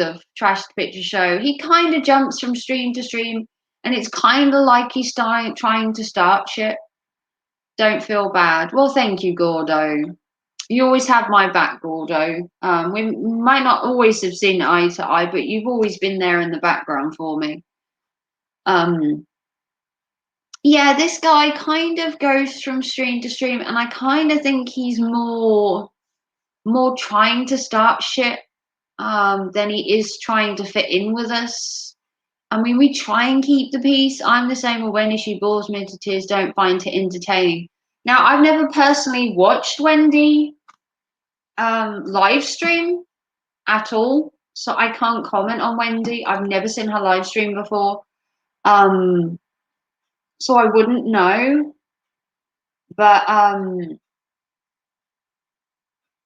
of trash the picture show. He kind of jumps from stream to stream, and it's kind of like he's trying to start shit. Don't feel bad. Well, thank you, Gordo. You always have my back, Gordo. We might not always have seen eye to eye, but you've always been there in the background for me. Yeah, this guy kind of goes from stream to stream, and I kind of think he's more trying to start shit than he is trying to fit in with us. I mean, we try and keep the peace. I'm the same with Wendy. She bores me to tears. Don't find it entertaining. Now, I've never personally watched Wendy live stream at all, so I can't comment on Wendy. I've never seen her live stream before, so I wouldn't know. But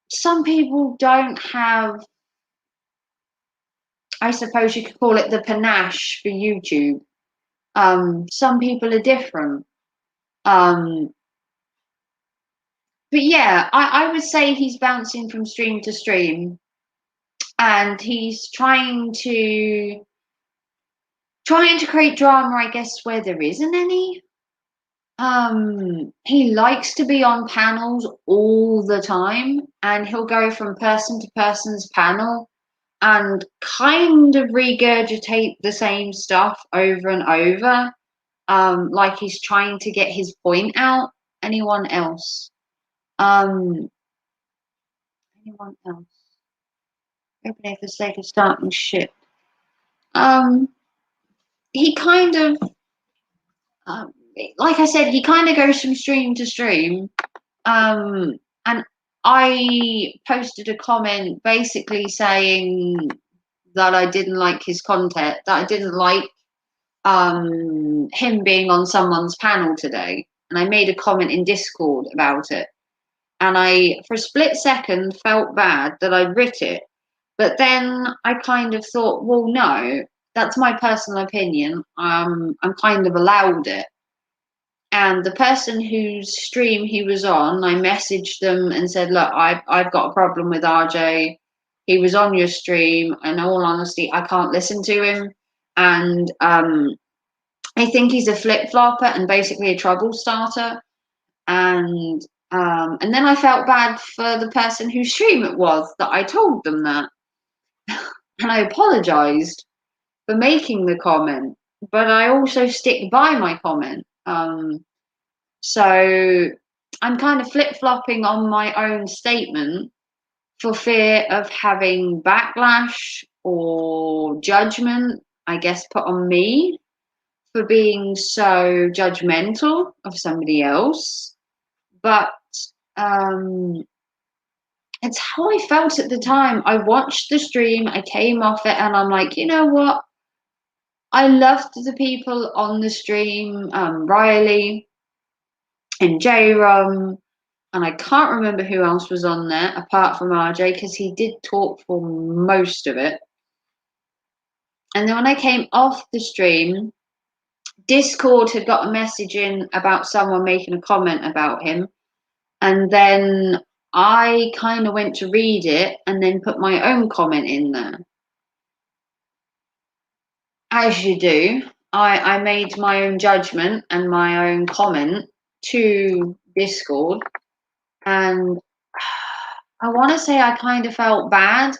some people don't have, I suppose you could call it, the panache for YouTube. Some people are different. But yeah, I would say he's bouncing from stream to stream, and he's trying to create drama, I guess, where there isn't any. He likes to be on panels all the time, and he'll go from person to person's panel and kind of regurgitate the same stuff over and over, like he's trying to get his point out. Anyone else? Anyone else? Opening for the sake of starting shit. He kind of, like I said, he kind of goes from stream to stream. And I posted a comment basically saying that I didn't like his content, that I didn't like him being on someone's panel today. And I made a comment in Discord about it. And I, for a split second, felt bad that I'd writ it. But then I kind of thought, well, no, that's my personal opinion. I'm kind of allowed it. And the person whose stream he was on, I messaged them and said, look, I've got a problem with RJ. He was on your stream. In all honesty, I can't listen to him. And I think he's a flip-flopper and basically a trouble starter. And then I felt bad for the person whose stream it was that I told them that. And I apologized for making the comment, but I also stick by my comment. So I'm kind of flip-flopping on my own statement for fear of having backlash or judgment, I guess, put on me for being so judgmental of somebody else. But it's how I felt at the time. I watched the stream, I came off it, and I'm like, you know what? I loved the people on the stream, Riley and J-Rum, and I can't remember who else was on there apart from RJ, because he did talk for most of it. And then when I came off the stream, Discord had got a message in about someone making a comment about him. And then I kind of went to read it and then put my own comment in there. As you do, I made my own judgment and my own comment to Discord. And I want to say I kind of felt bad,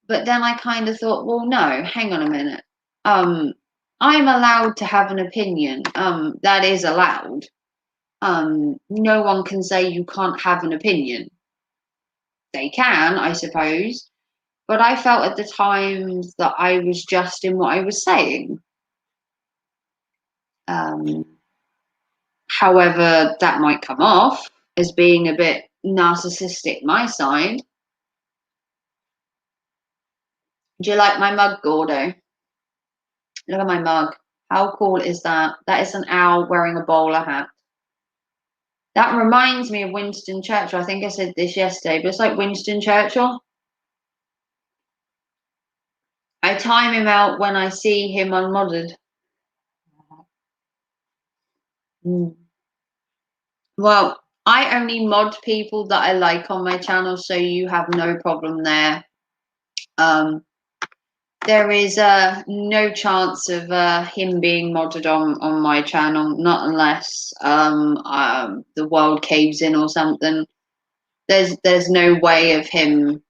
but then I kind of thought, well, no, hang on a minute. I'm allowed to have an opinion. That is allowed. No one can say you can't have an opinion. They can, I suppose. But I felt at the times that I was just in what I was saying. However, that might come off as being a bit narcissistic my side. Do you like my mug, Gordo? Look at my mug. How cool is that? That is an owl wearing a bowler hat. That reminds me of Winston Churchill. I think I said this yesterday, but it's like Winston Churchill. I time him out when I see him unmodded. Mm. Well, I only mod people that I like on my channel, so you have no problem there. There is no chance of him being modded on my channel, not unless the world caves in or something. There's no way of him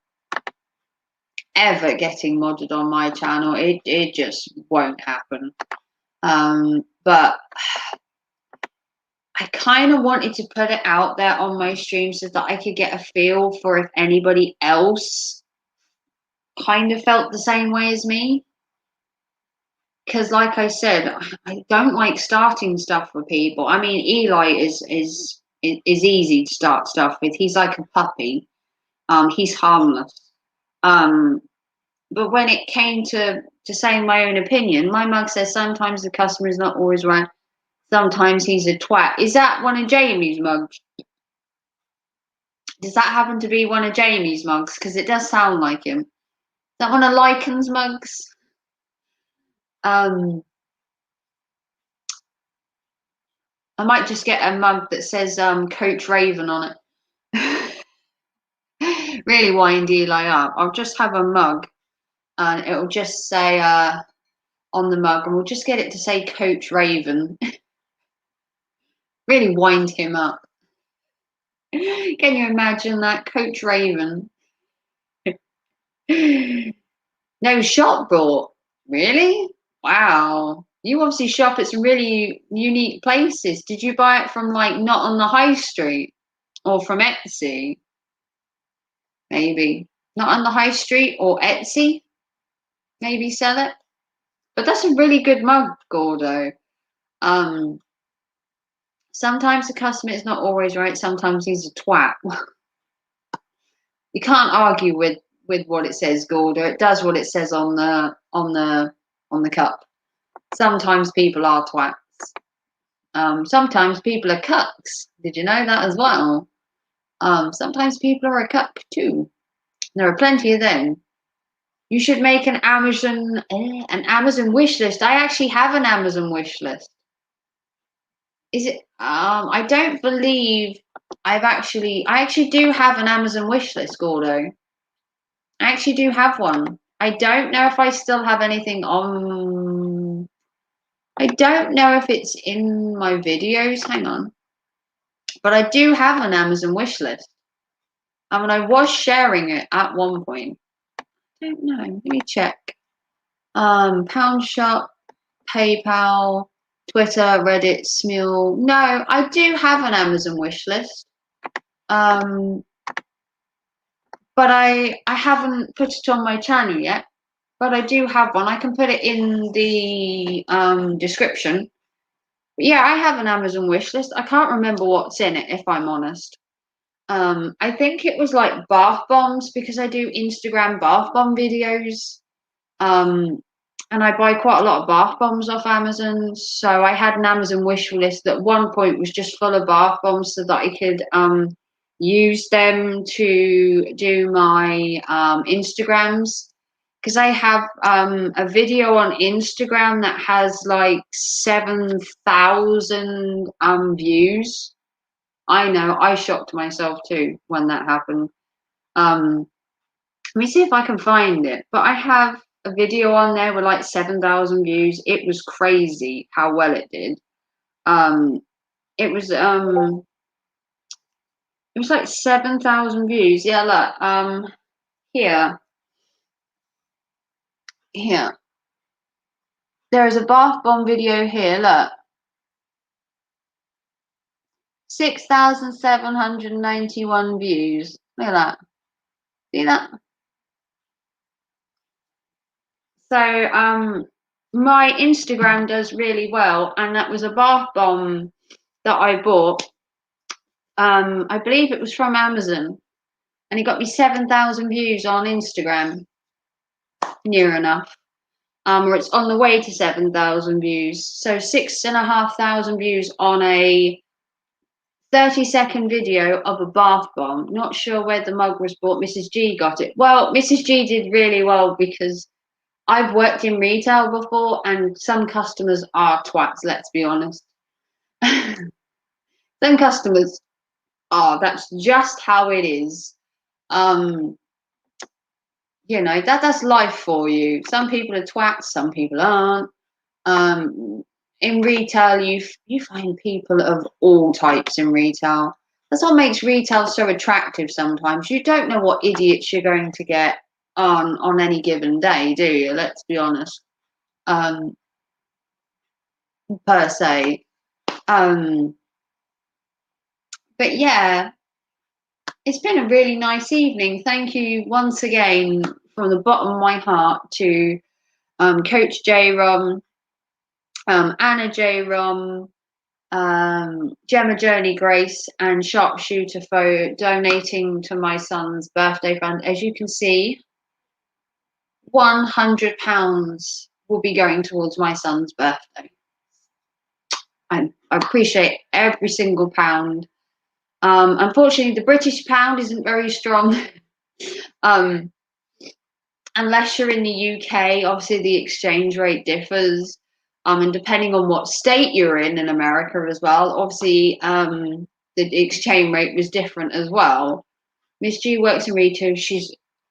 ever getting modded on my channel. It just won't happen. But I kind of wanted to put it out there on my stream so that I could get a feel for if anybody else kind of felt the same way as me. Because, like I said, I don't like starting stuff with people. I mean, Eli is easy to start stuff with. He's like a puppy. He's harmless. But when it came to saying my own opinion, my mug says sometimes the customer is not always right. Sometimes he's a twat. Is that one of Jamie's mugs? Does that happen to be one of Jamie's mugs? Because it does sound like him. Is that one of Lycan's mugs? I might just get a mug that says Coach Raven on it. Really wind Eli up. I'll just have a mug and it'll just say on the mug, and we'll just get it to say Coach Raven. Really wind him up. Can you imagine that? Coach Raven. No shop bought. Really? Wow. You obviously shop at some really unique places. Did you buy it from like not on the high street or from Etsy? Maybe not on the high street or Etsy. Maybe sell it. But that's a really good mug, Gordo. Sometimes the customer is not always right. Sometimes he's a twat. You can't argue with what it says, Gordo. It does what it says on the cup. Sometimes people are twats. Sometimes people are cucks. Did you know that as well? Sometimes people are a cuck too. There are plenty of them. You should make an Amazon wish list. I actually have an Amazon wish list. Is it? I don't believe I actually do have an Amazon wish list, Gordo. I actually do have one. I don't know if I still have anything on. I don't know if it's in my videos. Hang on. But I do have an Amazon wish list. I mean, I was sharing it at one point. I don't know. Let me check. Pound Shop, PayPal, Twitter, Reddit, Smule. No, I do have an Amazon wish list. But I haven't put it on my channel yet. But I do have one. I can put it in the description. But yeah, I have an Amazon wish list. I can't remember what's in it, if I'm honest. I think it was like bath bombs because I do Instagram bath bomb videos. And I buy quite a lot of bath bombs off Amazon. So I had an Amazon wish list that at one point was just full of bath bombs so that I could use them to do my Instagrams. Because I have a video on Instagram that has like 7,000 views. I know, I shocked myself too when that happened. Let me see if I can find it. But I have a video on there with like 7,000 views. It was crazy how well it did. It was like 7,000 views. Yeah, look, here. There is a bath bomb video here, look. 6,791 views. Look at that. See that? So my Instagram does really well, and that was a bath bomb that I bought. I believe it was from Amazon, and it got me 7,000 views on Instagram. near enough. Or it's on the way to 7,000 views. So 6,500 views on a 30-second video of a bath bomb. Not sure where the mug was bought. Mrs. G got it. Well, Mrs. G did really well because I've worked in retail before, and some customers are twats, let's be honest. Some customers are. That's just how it is. You know, that's life for you. Some people are twats, some people aren't. In retail, you find people of all types in retail. That's what makes retail so attractive sometimes. You don't know what idiots you're going to get on any given day, do you? Let's be honest. Per se. But yeah, it's been a really nice evening. Thank you once again from the bottom of my heart to Coach J Rom, Anna J Rom, Gemma Journey Grace, and Sharpshooter for donating to my son's birthday fund. As you can see, £100 will be going towards my son's birthday. I appreciate every single pound. Unfortunately, the British pound isn't very strong. Unless you're in the UK, obviously the exchange rate differs. And depending on what state you're in America as well, obviously the exchange rate was different as well. Miss G works in retail. She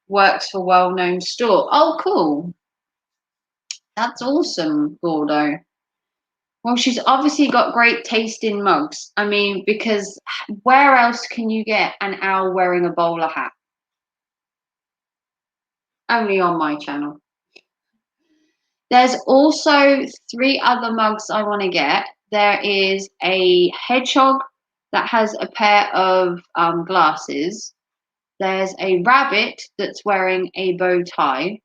works for well-known store. Oh, cool. That's awesome, Gordo. Well, she's obviously got great taste in mugs. I mean, because where else can you get an owl wearing a bowler hat? Only on my channel. There's also 3 other mugs I want to get. There is a hedgehog that has a pair of glasses. There's a rabbit that's wearing a bow tie.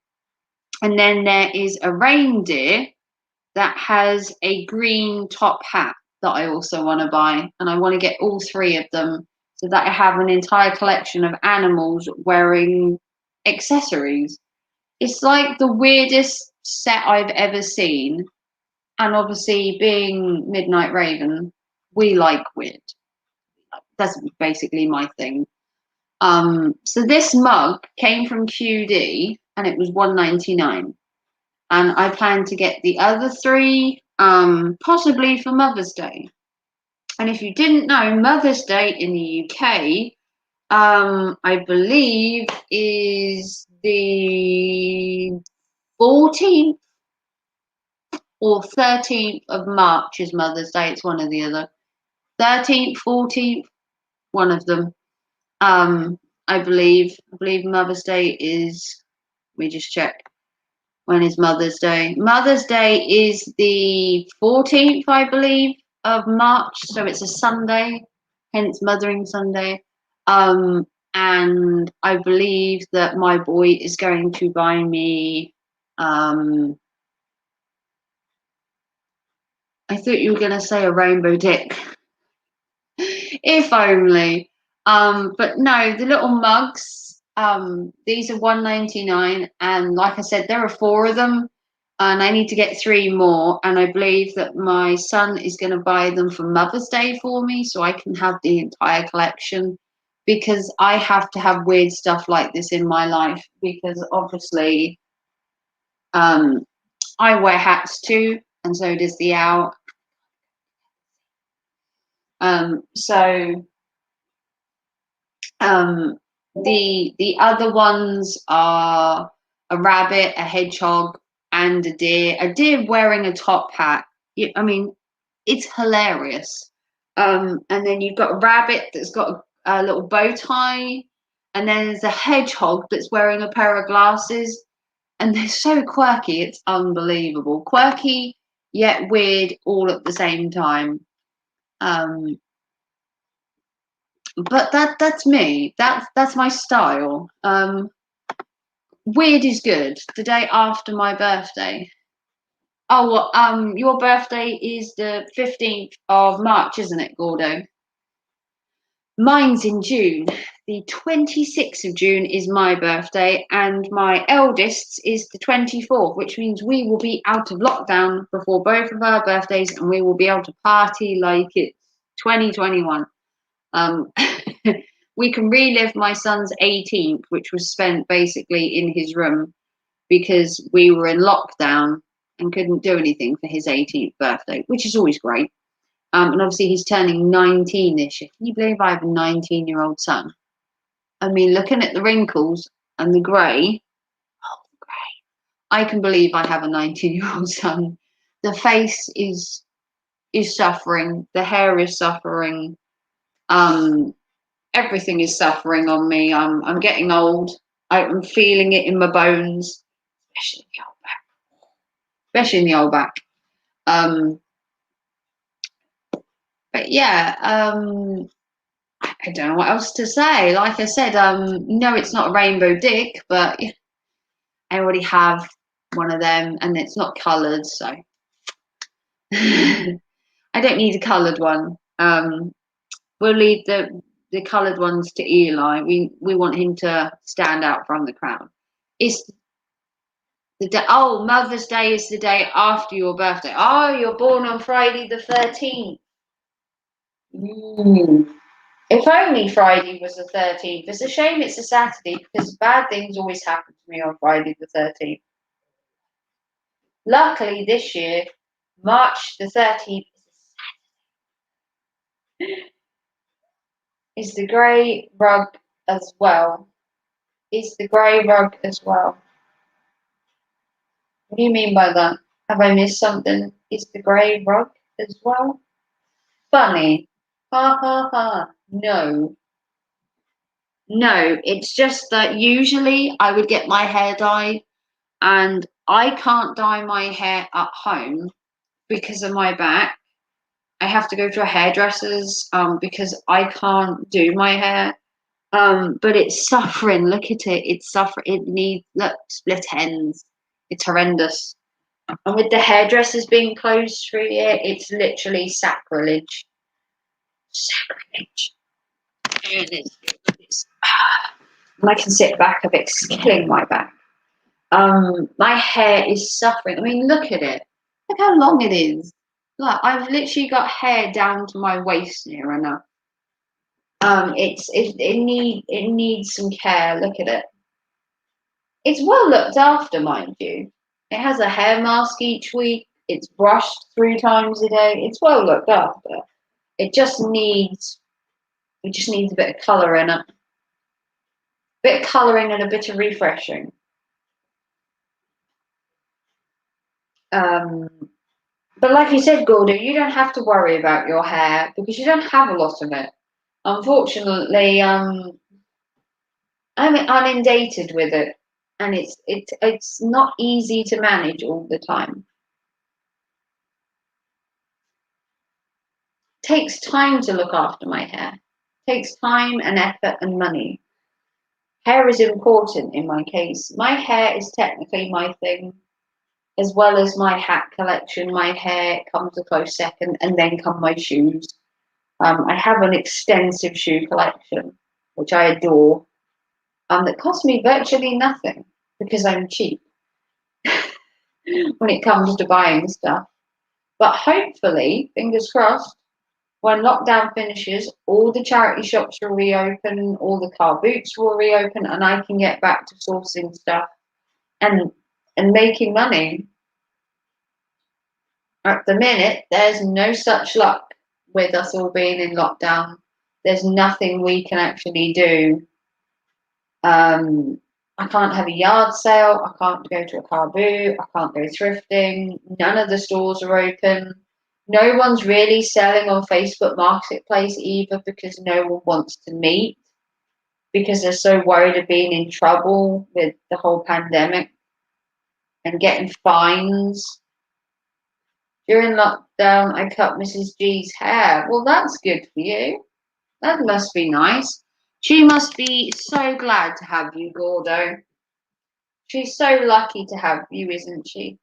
And then there is a reindeer that has a green top hat that I also want to buy. And I want to get all 3 of them so that I have an entire collection of animals wearing accessories. It's like the weirdest set I've ever seen. And obviously, being Midnight Raven, we like weird. That's basically my thing. So this mug came from QD and it was $1.99. And I plan to get the other 3 possibly for Mother's Day. And if you didn't know, Mother's Day in the UK, I believe, is the 14th or 13th of March is Mother's Day. It's one or the other. 13th, 14th, one of them. I believe Mother's Day is, let me just check. When is Mother's Day? Mother's Day is the 14th, I believe, of March. So it's a Sunday, hence Mothering Sunday. And I believe that my boy is going to buy me, I thought you were going to say a rainbow dick. If only. But no, the little mugs, these are $1.99, and like I said, there are 4 of them, and I need to get 3 more, and I believe that my son is going to buy them for Mother's Day for me so I can have the entire collection, because I have to have weird stuff like this in my life, because obviously I wear hats too, and so does the owl. The other ones are a rabbit, a hedgehog, and a deer. A deer wearing a top hat. I mean, it's hilarious. And then you've got a rabbit that's got a little bow tie, and then there's a hedgehog that's wearing a pair of glasses, and they're so quirky. It's unbelievable. Quirky yet weird all at the same time. But that's me. That's my style. Weird is good. The day after my birthday. Oh, well, your birthday is the 15th of March, isn't it, Gordo? Mine's in June. the 26th of June is my birthday, and my eldest's is the 24th, which means we will be out of lockdown before both of our birthdays, and we will be able to party like it's 2021. We can relive my son's 18th, which was spent basically in his room because we were in lockdown and couldn't do anything for his 18th birthday, which is always great. And obviously he's turning 19 this year. Can you believe I have a 19-year-old son? I mean, looking at the wrinkles and the grey, I can believe I have a 19-year-old son. The face is suffering. The hair is suffering. Everything is suffering on me. I'm getting old. I'm feeling it in my bones, especially in the old back. Especially in the old back. But yeah, I don't know what else to say. Like I said, no, it's not a rainbow dick, but I already have one of them, and it's not coloured, so I don't need a coloured one. We'll leave the coloured ones to Eli. We want him to stand out from the crowd. It's the day. Oh, Mother's Day is the day after your birthday. Oh, you're born on Friday the 13th. If only Friday was the 13th. It's a shame it's a Saturday because bad things always happen to me on Friday the 13th. Luckily this year, March the 13th is the grey rug as well. Is the grey rug as well. What do you mean by that? Have I missed something? Is the grey rug as well? Funny. Ha ha ha. No. No, it's just that usually I would get my hair dyed, and I can't dye my hair at home because of my back. I have to go to a hairdresser's because I can't do my hair. But it's suffering. Look at it. It's suffering. It needs, look, split ends. It's horrendous. And with the hairdressers being closed through here, it's literally sacrilege. Sacrilege. And and I can sit back a bit, it's killing my back. My hair is suffering. I mean, look at it. Look how long it is. Look, I've literally got hair down to my waist near enough. It needs some care. Look at it. It's well looked after, mind you. It has a hair mask each week. It's brushed 3 times a day. It's well looked after. It just needs a bit of colour in it. A bit of colouring and a bit of refreshing. But like you said, Gordo, you don't have to worry about your hair because you don't have a lot of it. Unfortunately, I'm inundated with it, and it's not easy to manage all the time. It takes time to look after my hair. It takes time and effort and money. Hair is important in my case. My hair is technically my thing, as well as my hat collection. My hair comes a close second, and then come my shoes. I have an extensive shoe collection, which I adore, that costs me virtually nothing because I'm cheap when it comes to buying stuff. But hopefully, fingers crossed, when lockdown finishes, all the charity shops will reopen, all the car boots will reopen, and I can get back to sourcing stuff and making money. At the minute, there's no such luck with us all being in lockdown. There's nothing we can actually do. I can't have a yard sale. I can't go to a car boot. I can't go thrifting. None of the stores are open. No one's really selling on Facebook Marketplace either because no one wants to meet because they're so worried of being in trouble with the whole pandemic and getting fines. During lockdown, I cut Mrs. G's hair. Well, that's good for you. That must be nice. She must be so glad to have you, Gordo. She's so lucky to have you, isn't she?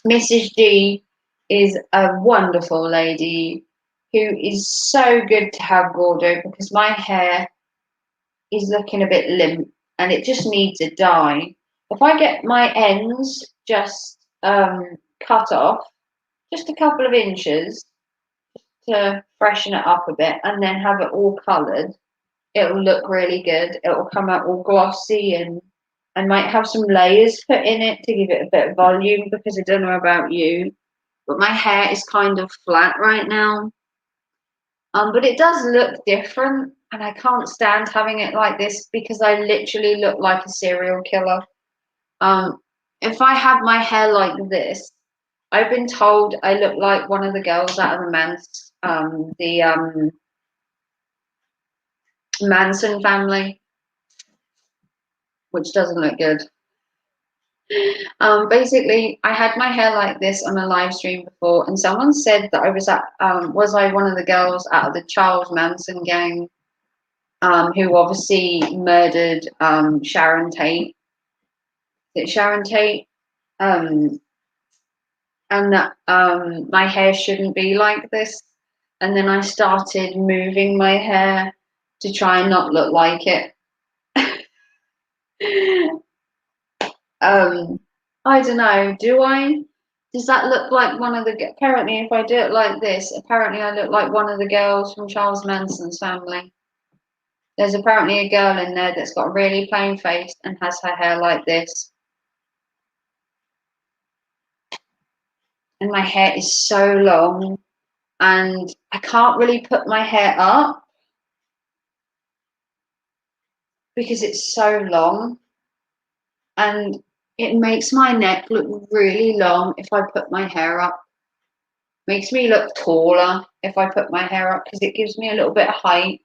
Mrs. G is a wonderful lady who is so good to have, Gordo, because my hair is looking a bit limp and it just needs a dye. If I get my ends just cut off, just a couple of inches to freshen it up a bit, and then have it all coloured, it'll look really good. It'll come out all glossy, and I might have some layers put in it to give it a bit of volume, because I don't know about you, but my hair is kind of flat right now. But it does look different, and I can't stand having it like this because I literally look like a serial killer. Um, if I have my hair like this, I've been told I look like one of the girls out of the Manson family, which doesn't look good. Basically, I had my hair like this on a live stream before, and someone said that was I one of the girls out of the Charles Manson gang, who obviously murdered Sharon Tate. Is it Sharon Tate? Um, and that my hair shouldn't be like this. And then I started moving my hair to try and not look like it. I don't know. Do I? Does that look like one of the? Apparently, if I do it like this, apparently I look like one of the girls from Charles Manson's family. There's apparently a girl in there that's got a really plain face and has her hair like this. And my hair is so long, and I can't really put my hair up because it's so long, and it makes my neck look really long if I put my hair up. Makes me look taller if I put my hair up because it gives me a little bit of height.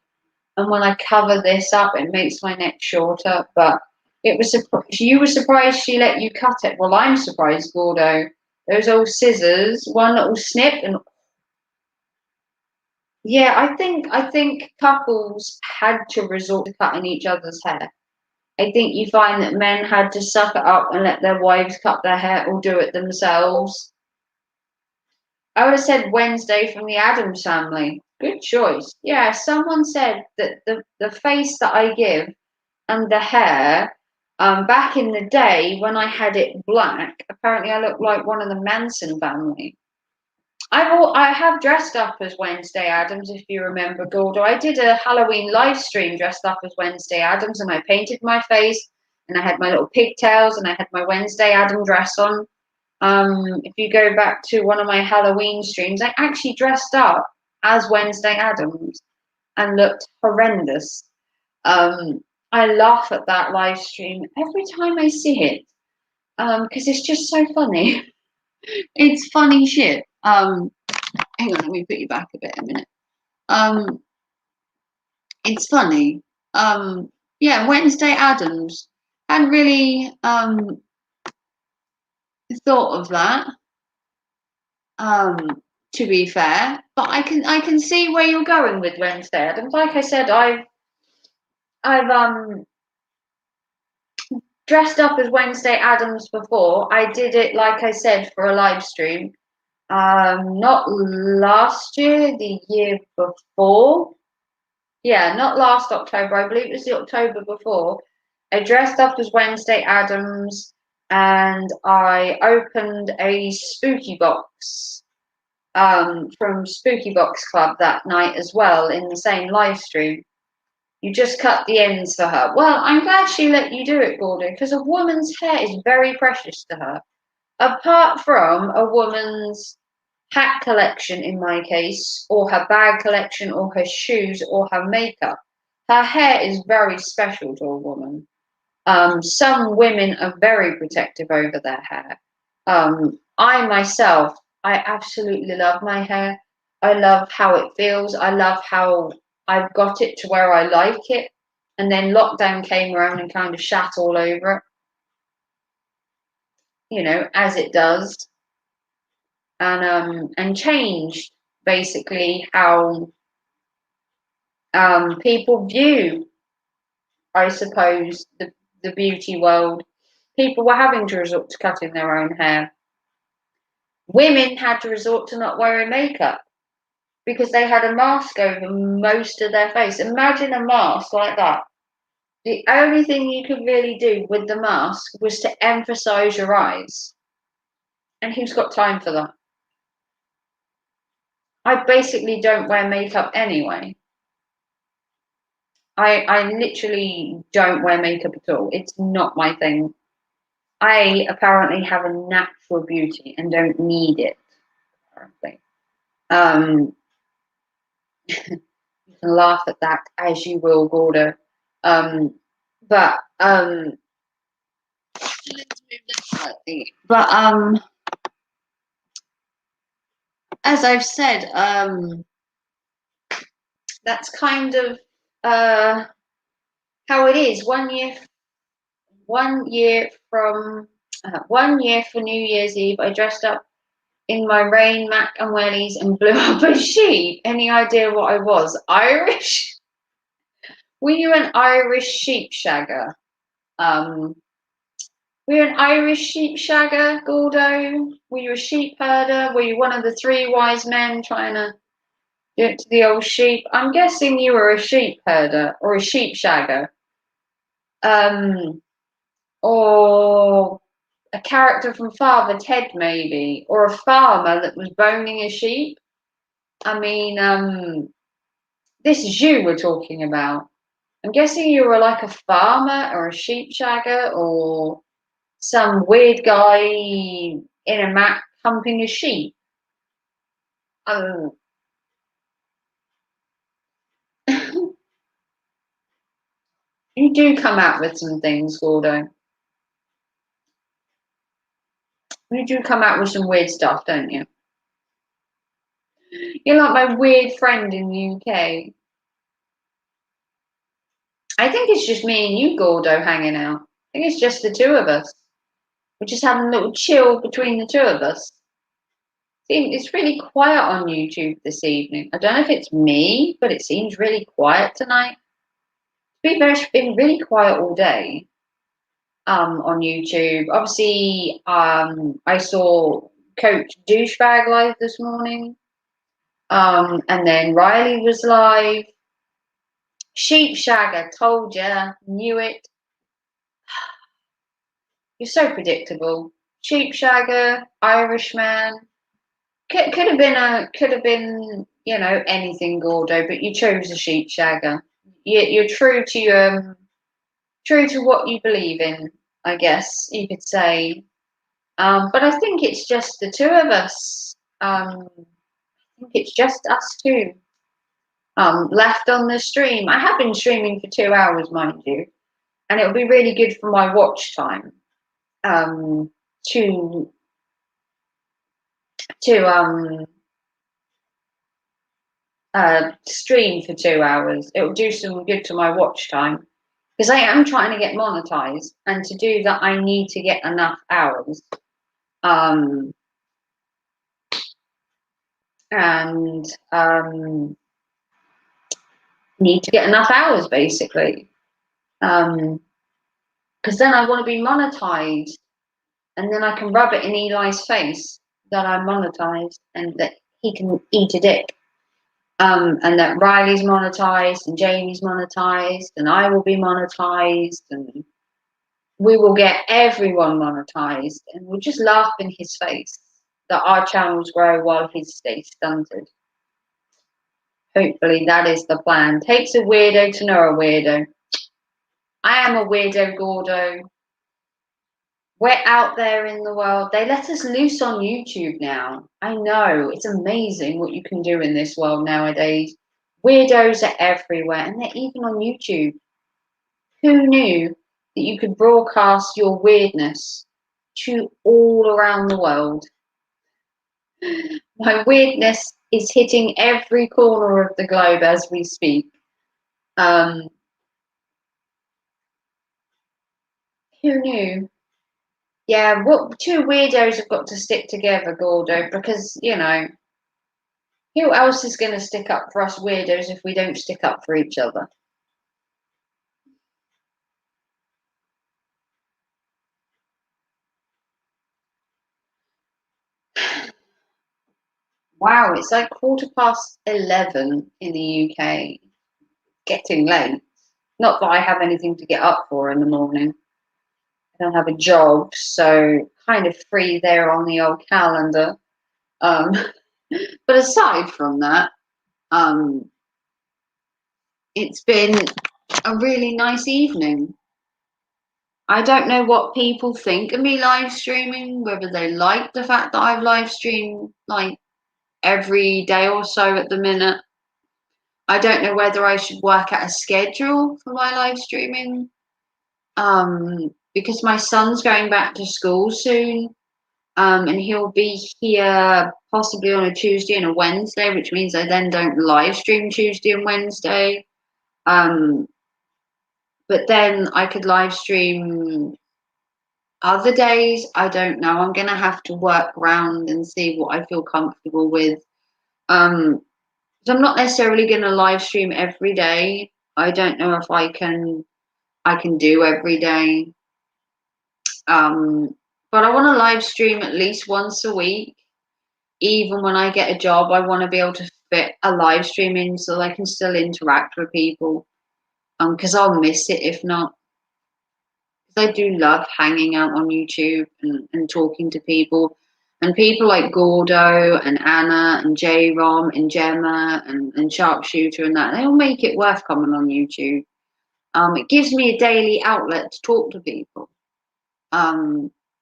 And when I cover this up, it makes my neck shorter. But you were surprised she let you cut it. Well, I'm surprised, Gordo. Those old scissors, one little snip, and yeah, I think couples had to resort to cutting each other's hair. I think you find that men had to suck it up and let their wives cut their hair or do it themselves. I would have said Wednesday from the Addams Family. Good choice. Yeah, someone said that the face that I give and the hair, back in the day when I had it black, apparently I looked like one of the Manson family. I have dressed up as Wednesday Addams, if you remember, Gordo. I did a Halloween live stream dressed up as Wednesday Addams, and I painted my face, and I had my little pigtails, and I had my Wednesday Addams dress on. If you go back to one of my Halloween streams, I actually dressed up as Wednesday Addams and looked horrendous. I laugh at that live stream every time I see it, because it's just so funny. It's funny shit. Hang on, let me put you back a minute. Um, it's funny. Yeah, Wednesday Addams. Hadn't really thought of that. To be fair, but I can see where you're going with Wednesday Addams. Like I said, I've dressed up as Wednesday Addams before. I did it, like I said, for a live stream. Not last year, the year before. Yeah, not last October. I believe it was the October before. I dressed up as Wednesday Addams, and I opened a spooky box from Spooky Box Club that night as well in the same live stream. You just cut the ends for her. Well, I'm glad she let you do it, Gordon, because a woman's hair is very precious to her. Apart from a woman's hat collection, in my case, or her bag collection, or her shoes, or her makeup, her hair is very special to a woman. Some women are very protective over their hair. I myself, I absolutely love my hair. I love how it feels. I love how I've got it to where I like it. And then lockdown came around and kind of shat all over it, as it does, and changed basically how people view, I suppose, the beauty world. People were having to resort to cutting their own hair. Women had to resort to not wearing makeup because they had a mask over most of their face. Imagine a mask like that. The only thing you could really do with the mask was to emphasize your eyes. And who's got time for that? I basically don't wear makeup anyway. I literally don't wear makeup at all. It's not my thing. I apparently have a natural beauty and don't need it, apparently. Um, you can laugh at that as you will, Gordo. But let's move this slightly. But as I've said, that's kind of how it is. 1 year for New Year's Eve, I dressed up in my rain mac and wellies and blew up a sheep. Any idea what I was? Irish? Were you an Irish sheep shagger? Were you an Irish sheep shagger, Gordo? Were you a sheep herder? Were you one of the three wise men trying to do it to the old sheep? I'm guessing you were a sheep herder or a sheep shagger. Or a character from Father Ted, maybe, or a farmer that was boning a sheep. I mean, this is you we're talking about. I'm guessing you were like a farmer or a sheep shagger or some weird guy in a mat humping a sheep. Um, you do come out with some things, Gordo. You do come out with some weird stuff, don't you? You're like my weird friend in the UK. I think it's just me and you, Gordo, hanging out. I think it's just the two of us. We're just having a little chill between the two of us. See, it's really quiet on YouTube this evening. I don't know if it's me, but it seems really quiet tonight. It's been really quiet all day on YouTube. Obviously, I saw Coach Douchebag live this morning. And then Riley was live. Sheep Shagger, told ya, knew it. You're so predictable. Sheep Shagger, Irishman. Could have been, anything, Gordo, but you chose a sheep shagger. You're true to what you believe in, I guess you could say. But I think it's just the two of us. I think it's just us two. Left on the stream. I have been streaming for 2 hours, mind you, and it'll be really good for my watch time. To stream for 2 hours. It will do some good to my watch time because I am trying to get monetized, and to do that, I need to get enough hours. And need to get enough hours basically, because then I want to be monetized, and then I can rub it in Eli's face that I'm monetized and that he can eat a dick. And that Riley's monetized and Jamie's monetized and I will be monetized and we will get everyone monetized, and we'll just laugh in his face that our channels grow while his stays stunted. Hopefully that is the plan. Takes a weirdo to know a weirdo. I am a weirdo, Gordo. We're out there in the world. They let us loose on YouTube now. I know. It's amazing what you can do in this world nowadays. Weirdos are everywhere, and they're even on YouTube. Who knew that you could broadcast your weirdness to all around the world? My weirdness is hitting every corner of the globe as we speak. Who knew? Yeah, what two weirdos have got to stick together, Gordo, because, who else is going to stick up for us weirdos if we don't stick up for each other? Wow, it's like 11:15 in the UK. Getting late. Not that I have anything to get up for in the morning. I don't have a job, so kind of free there on the old calendar. Um, but aside from that, um, it's been a really nice evening. I don't know what people think of me live streaming, whether they like the fact that I've live streamed like every day or so at the minute. I don't know whether I should work out a schedule for my live streaming. Because my son's going back to school soon. And he'll be here possibly on a Tuesday and a Wednesday, which means I then don't live stream Tuesday and Wednesday. Um, but then I could live stream other days. I don't know. I'm gonna have to work around and see what I feel comfortable with. So I'm not necessarily gonna live stream every day. I don't know if I can do every day. But I want to live stream at least once a week. Even when I get a job, I want to be able to fit a live stream in so I can still interact with people. Because I'll miss it if not. Because I do love hanging out on YouTube and talking to people. And people like Gordo and Anna and J Rom and Gemma and Sharpshooter and that, they all make it worth coming on YouTube. It gives me a daily outlet to talk to people.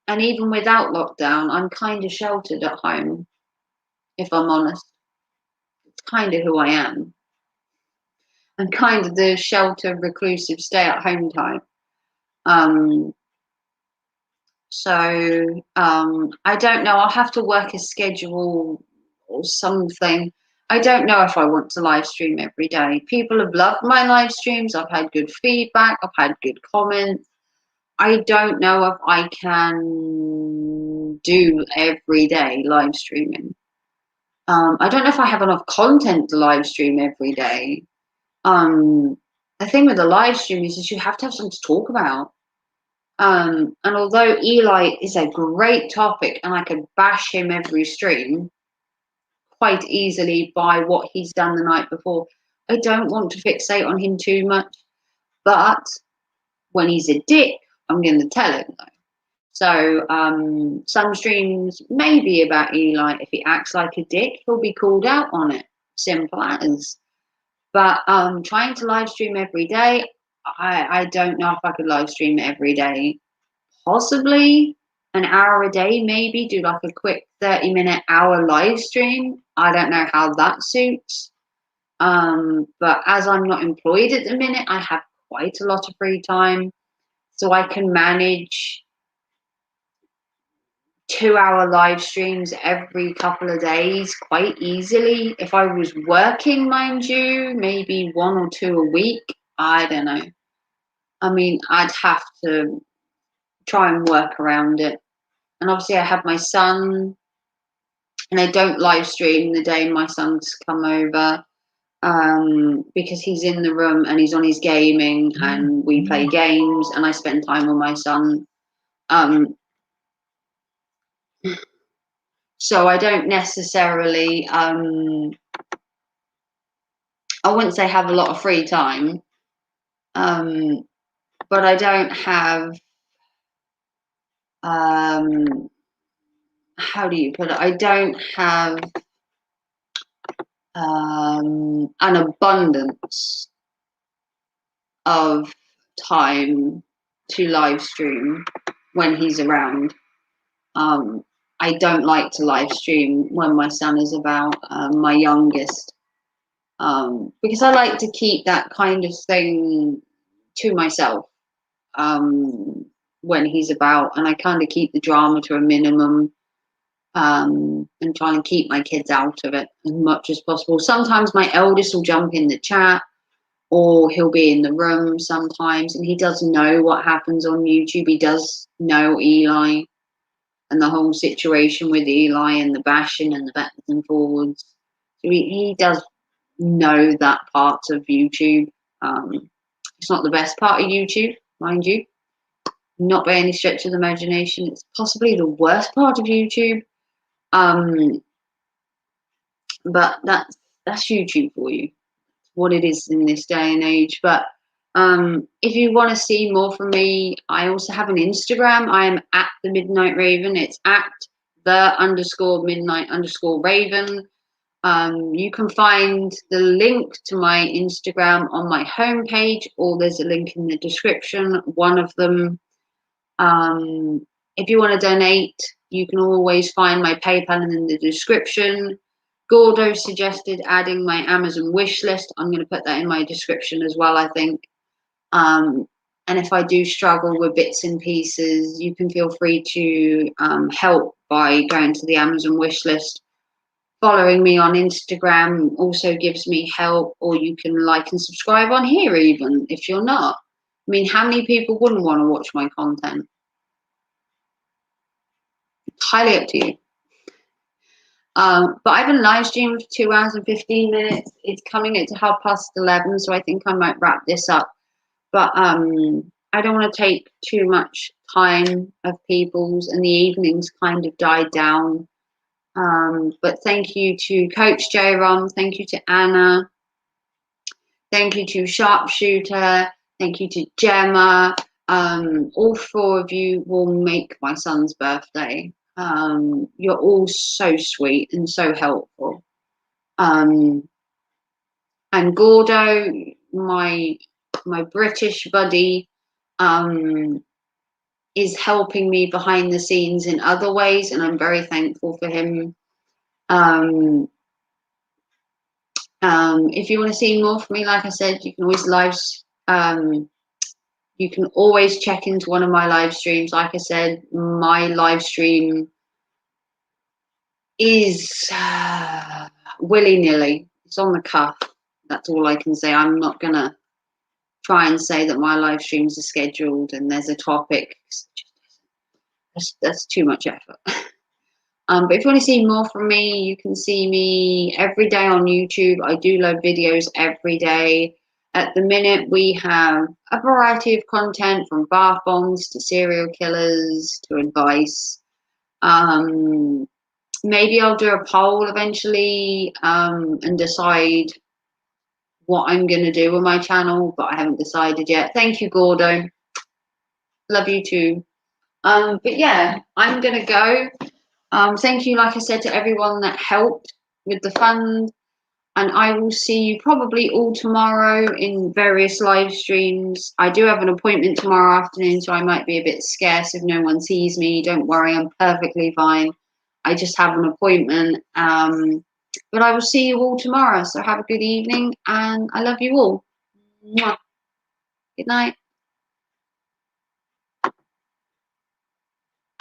And even without lockdown, I'm kind of sheltered at home, if I'm honest. It's kind of who I am. I'm kind of the shelter, reclusive, stay at home type. Um, I don't know. I'll have to work a schedule or something. I don't know if I want to live stream every day. People have loved my live streams. I've had good feedback. I've had good comments. I don't know if I can do every day live streaming. I don't know if I have enough content to live stream every day. Um, the thing with the live stream is you have to have something to talk about. And although Eli is a great topic and I could bash him every stream quite easily by what he's done the night before, I don't want to fixate on him too much. But when he's a dick, I'm going to tell him though. So some streams may be about Eli. If he acts like a dick, he'll be called out on it. Simple as. But trying to live stream every day, I don't know if I could live stream every day. Possibly an hour a day, maybe do like a quick 30-minute hour live stream. I don't know how that suits. But as I'm not employed at the minute, I have quite a lot of free time. So I can manage 2-hour live streams every couple of days quite easily. If I was working, mind you, maybe 1 or 2 a week. I don't know. I mean, I'd have to try and work around it. And obviously, I have my son, and I don't live stream the day my son's come over because he's in the room and he's on his gaming, and we play games, and I spend time with my son. So I don't necessarily, I wouldn't say have a lot of free time, but I don't have, how do you put it? I don't have an abundance of time to live stream when he's around. I don't like to live stream when my son is about, my youngest, because I like to keep that kind of thing to myself when he's about, and I kind of keep the drama to a minimum, and trying to keep my kids out of it as much as possible. Sometimes my eldest will jump in the chat, or he'll be in the room sometimes, and he does know what happens on YouTube. He does know Eli and the whole situation with Eli and the bashing and the backwards and forwards. So he does know that part of YouTube. It's not the best part of YouTube, mind you. Not by any stretch of the imagination. It's possibly the worst part of YouTube. But that's YouTube for you. It's what it is in this day and age. But If you want to see more from me, I also have an Instagram. I am at the Midnight Raven. It's at the_midnight_raven. You can find the link to my Instagram on my homepage, or there's a link in the description, one of them. If you want to donate, you can always find my PayPal in the description. Gordo suggested adding my Amazon wish list. I'm going to put that in my description as well, I think. And if I do struggle with bits and pieces, you can feel free to help by going to the Amazon wish list. Following me on Instagram also gives me help, or you can like and subscribe on here even if you're not. I mean, how many people wouldn't want to watch my content? Highly up to you. But I've been live streaming for 2 hours and 15 minutes. It's coming at 11:30, so I think I might wrap this up. But I don't want to take too much time of people's, and the evenings kind of died down. But thank you to Coach J-Rom, thank you to Anna, thank you to Sharpshooter, thank you to Gemma. All 4 of you will make my son's birthday. You're all so sweet and so helpful. And Gordo, my British buddy, is helping me behind the scenes in other ways, and I'm very thankful for him. If you want to see more from me, like I said, you can always you can always check into one of my live streams. Like I said, my live stream is willy-nilly. It's on the cuff. That's all I can say. I'm not gonna try and say that my live streams are scheduled and there's a topic. That's too much effort. But if you want to see more from me, you can see me every day on YouTube. I do load videos every day. At the minute, we have a variety of content, from bath bombs to serial killers to advice. Maybe I'll do a poll eventually and decide what I'm going to do with my channel, but I haven't decided yet. Thank you, Gordo. Love you too. But yeah, I'm going to go. Thank you, like I said, to everyone that helped with the fund. And I will see you probably all tomorrow in various live streams. I do have an appointment tomorrow afternoon, so I might be a bit scarce if no one sees me. Don't worry, I'm perfectly fine. I just have an appointment. But I will see you all tomorrow. So have a good evening, and I love you all. Mwah. Good night.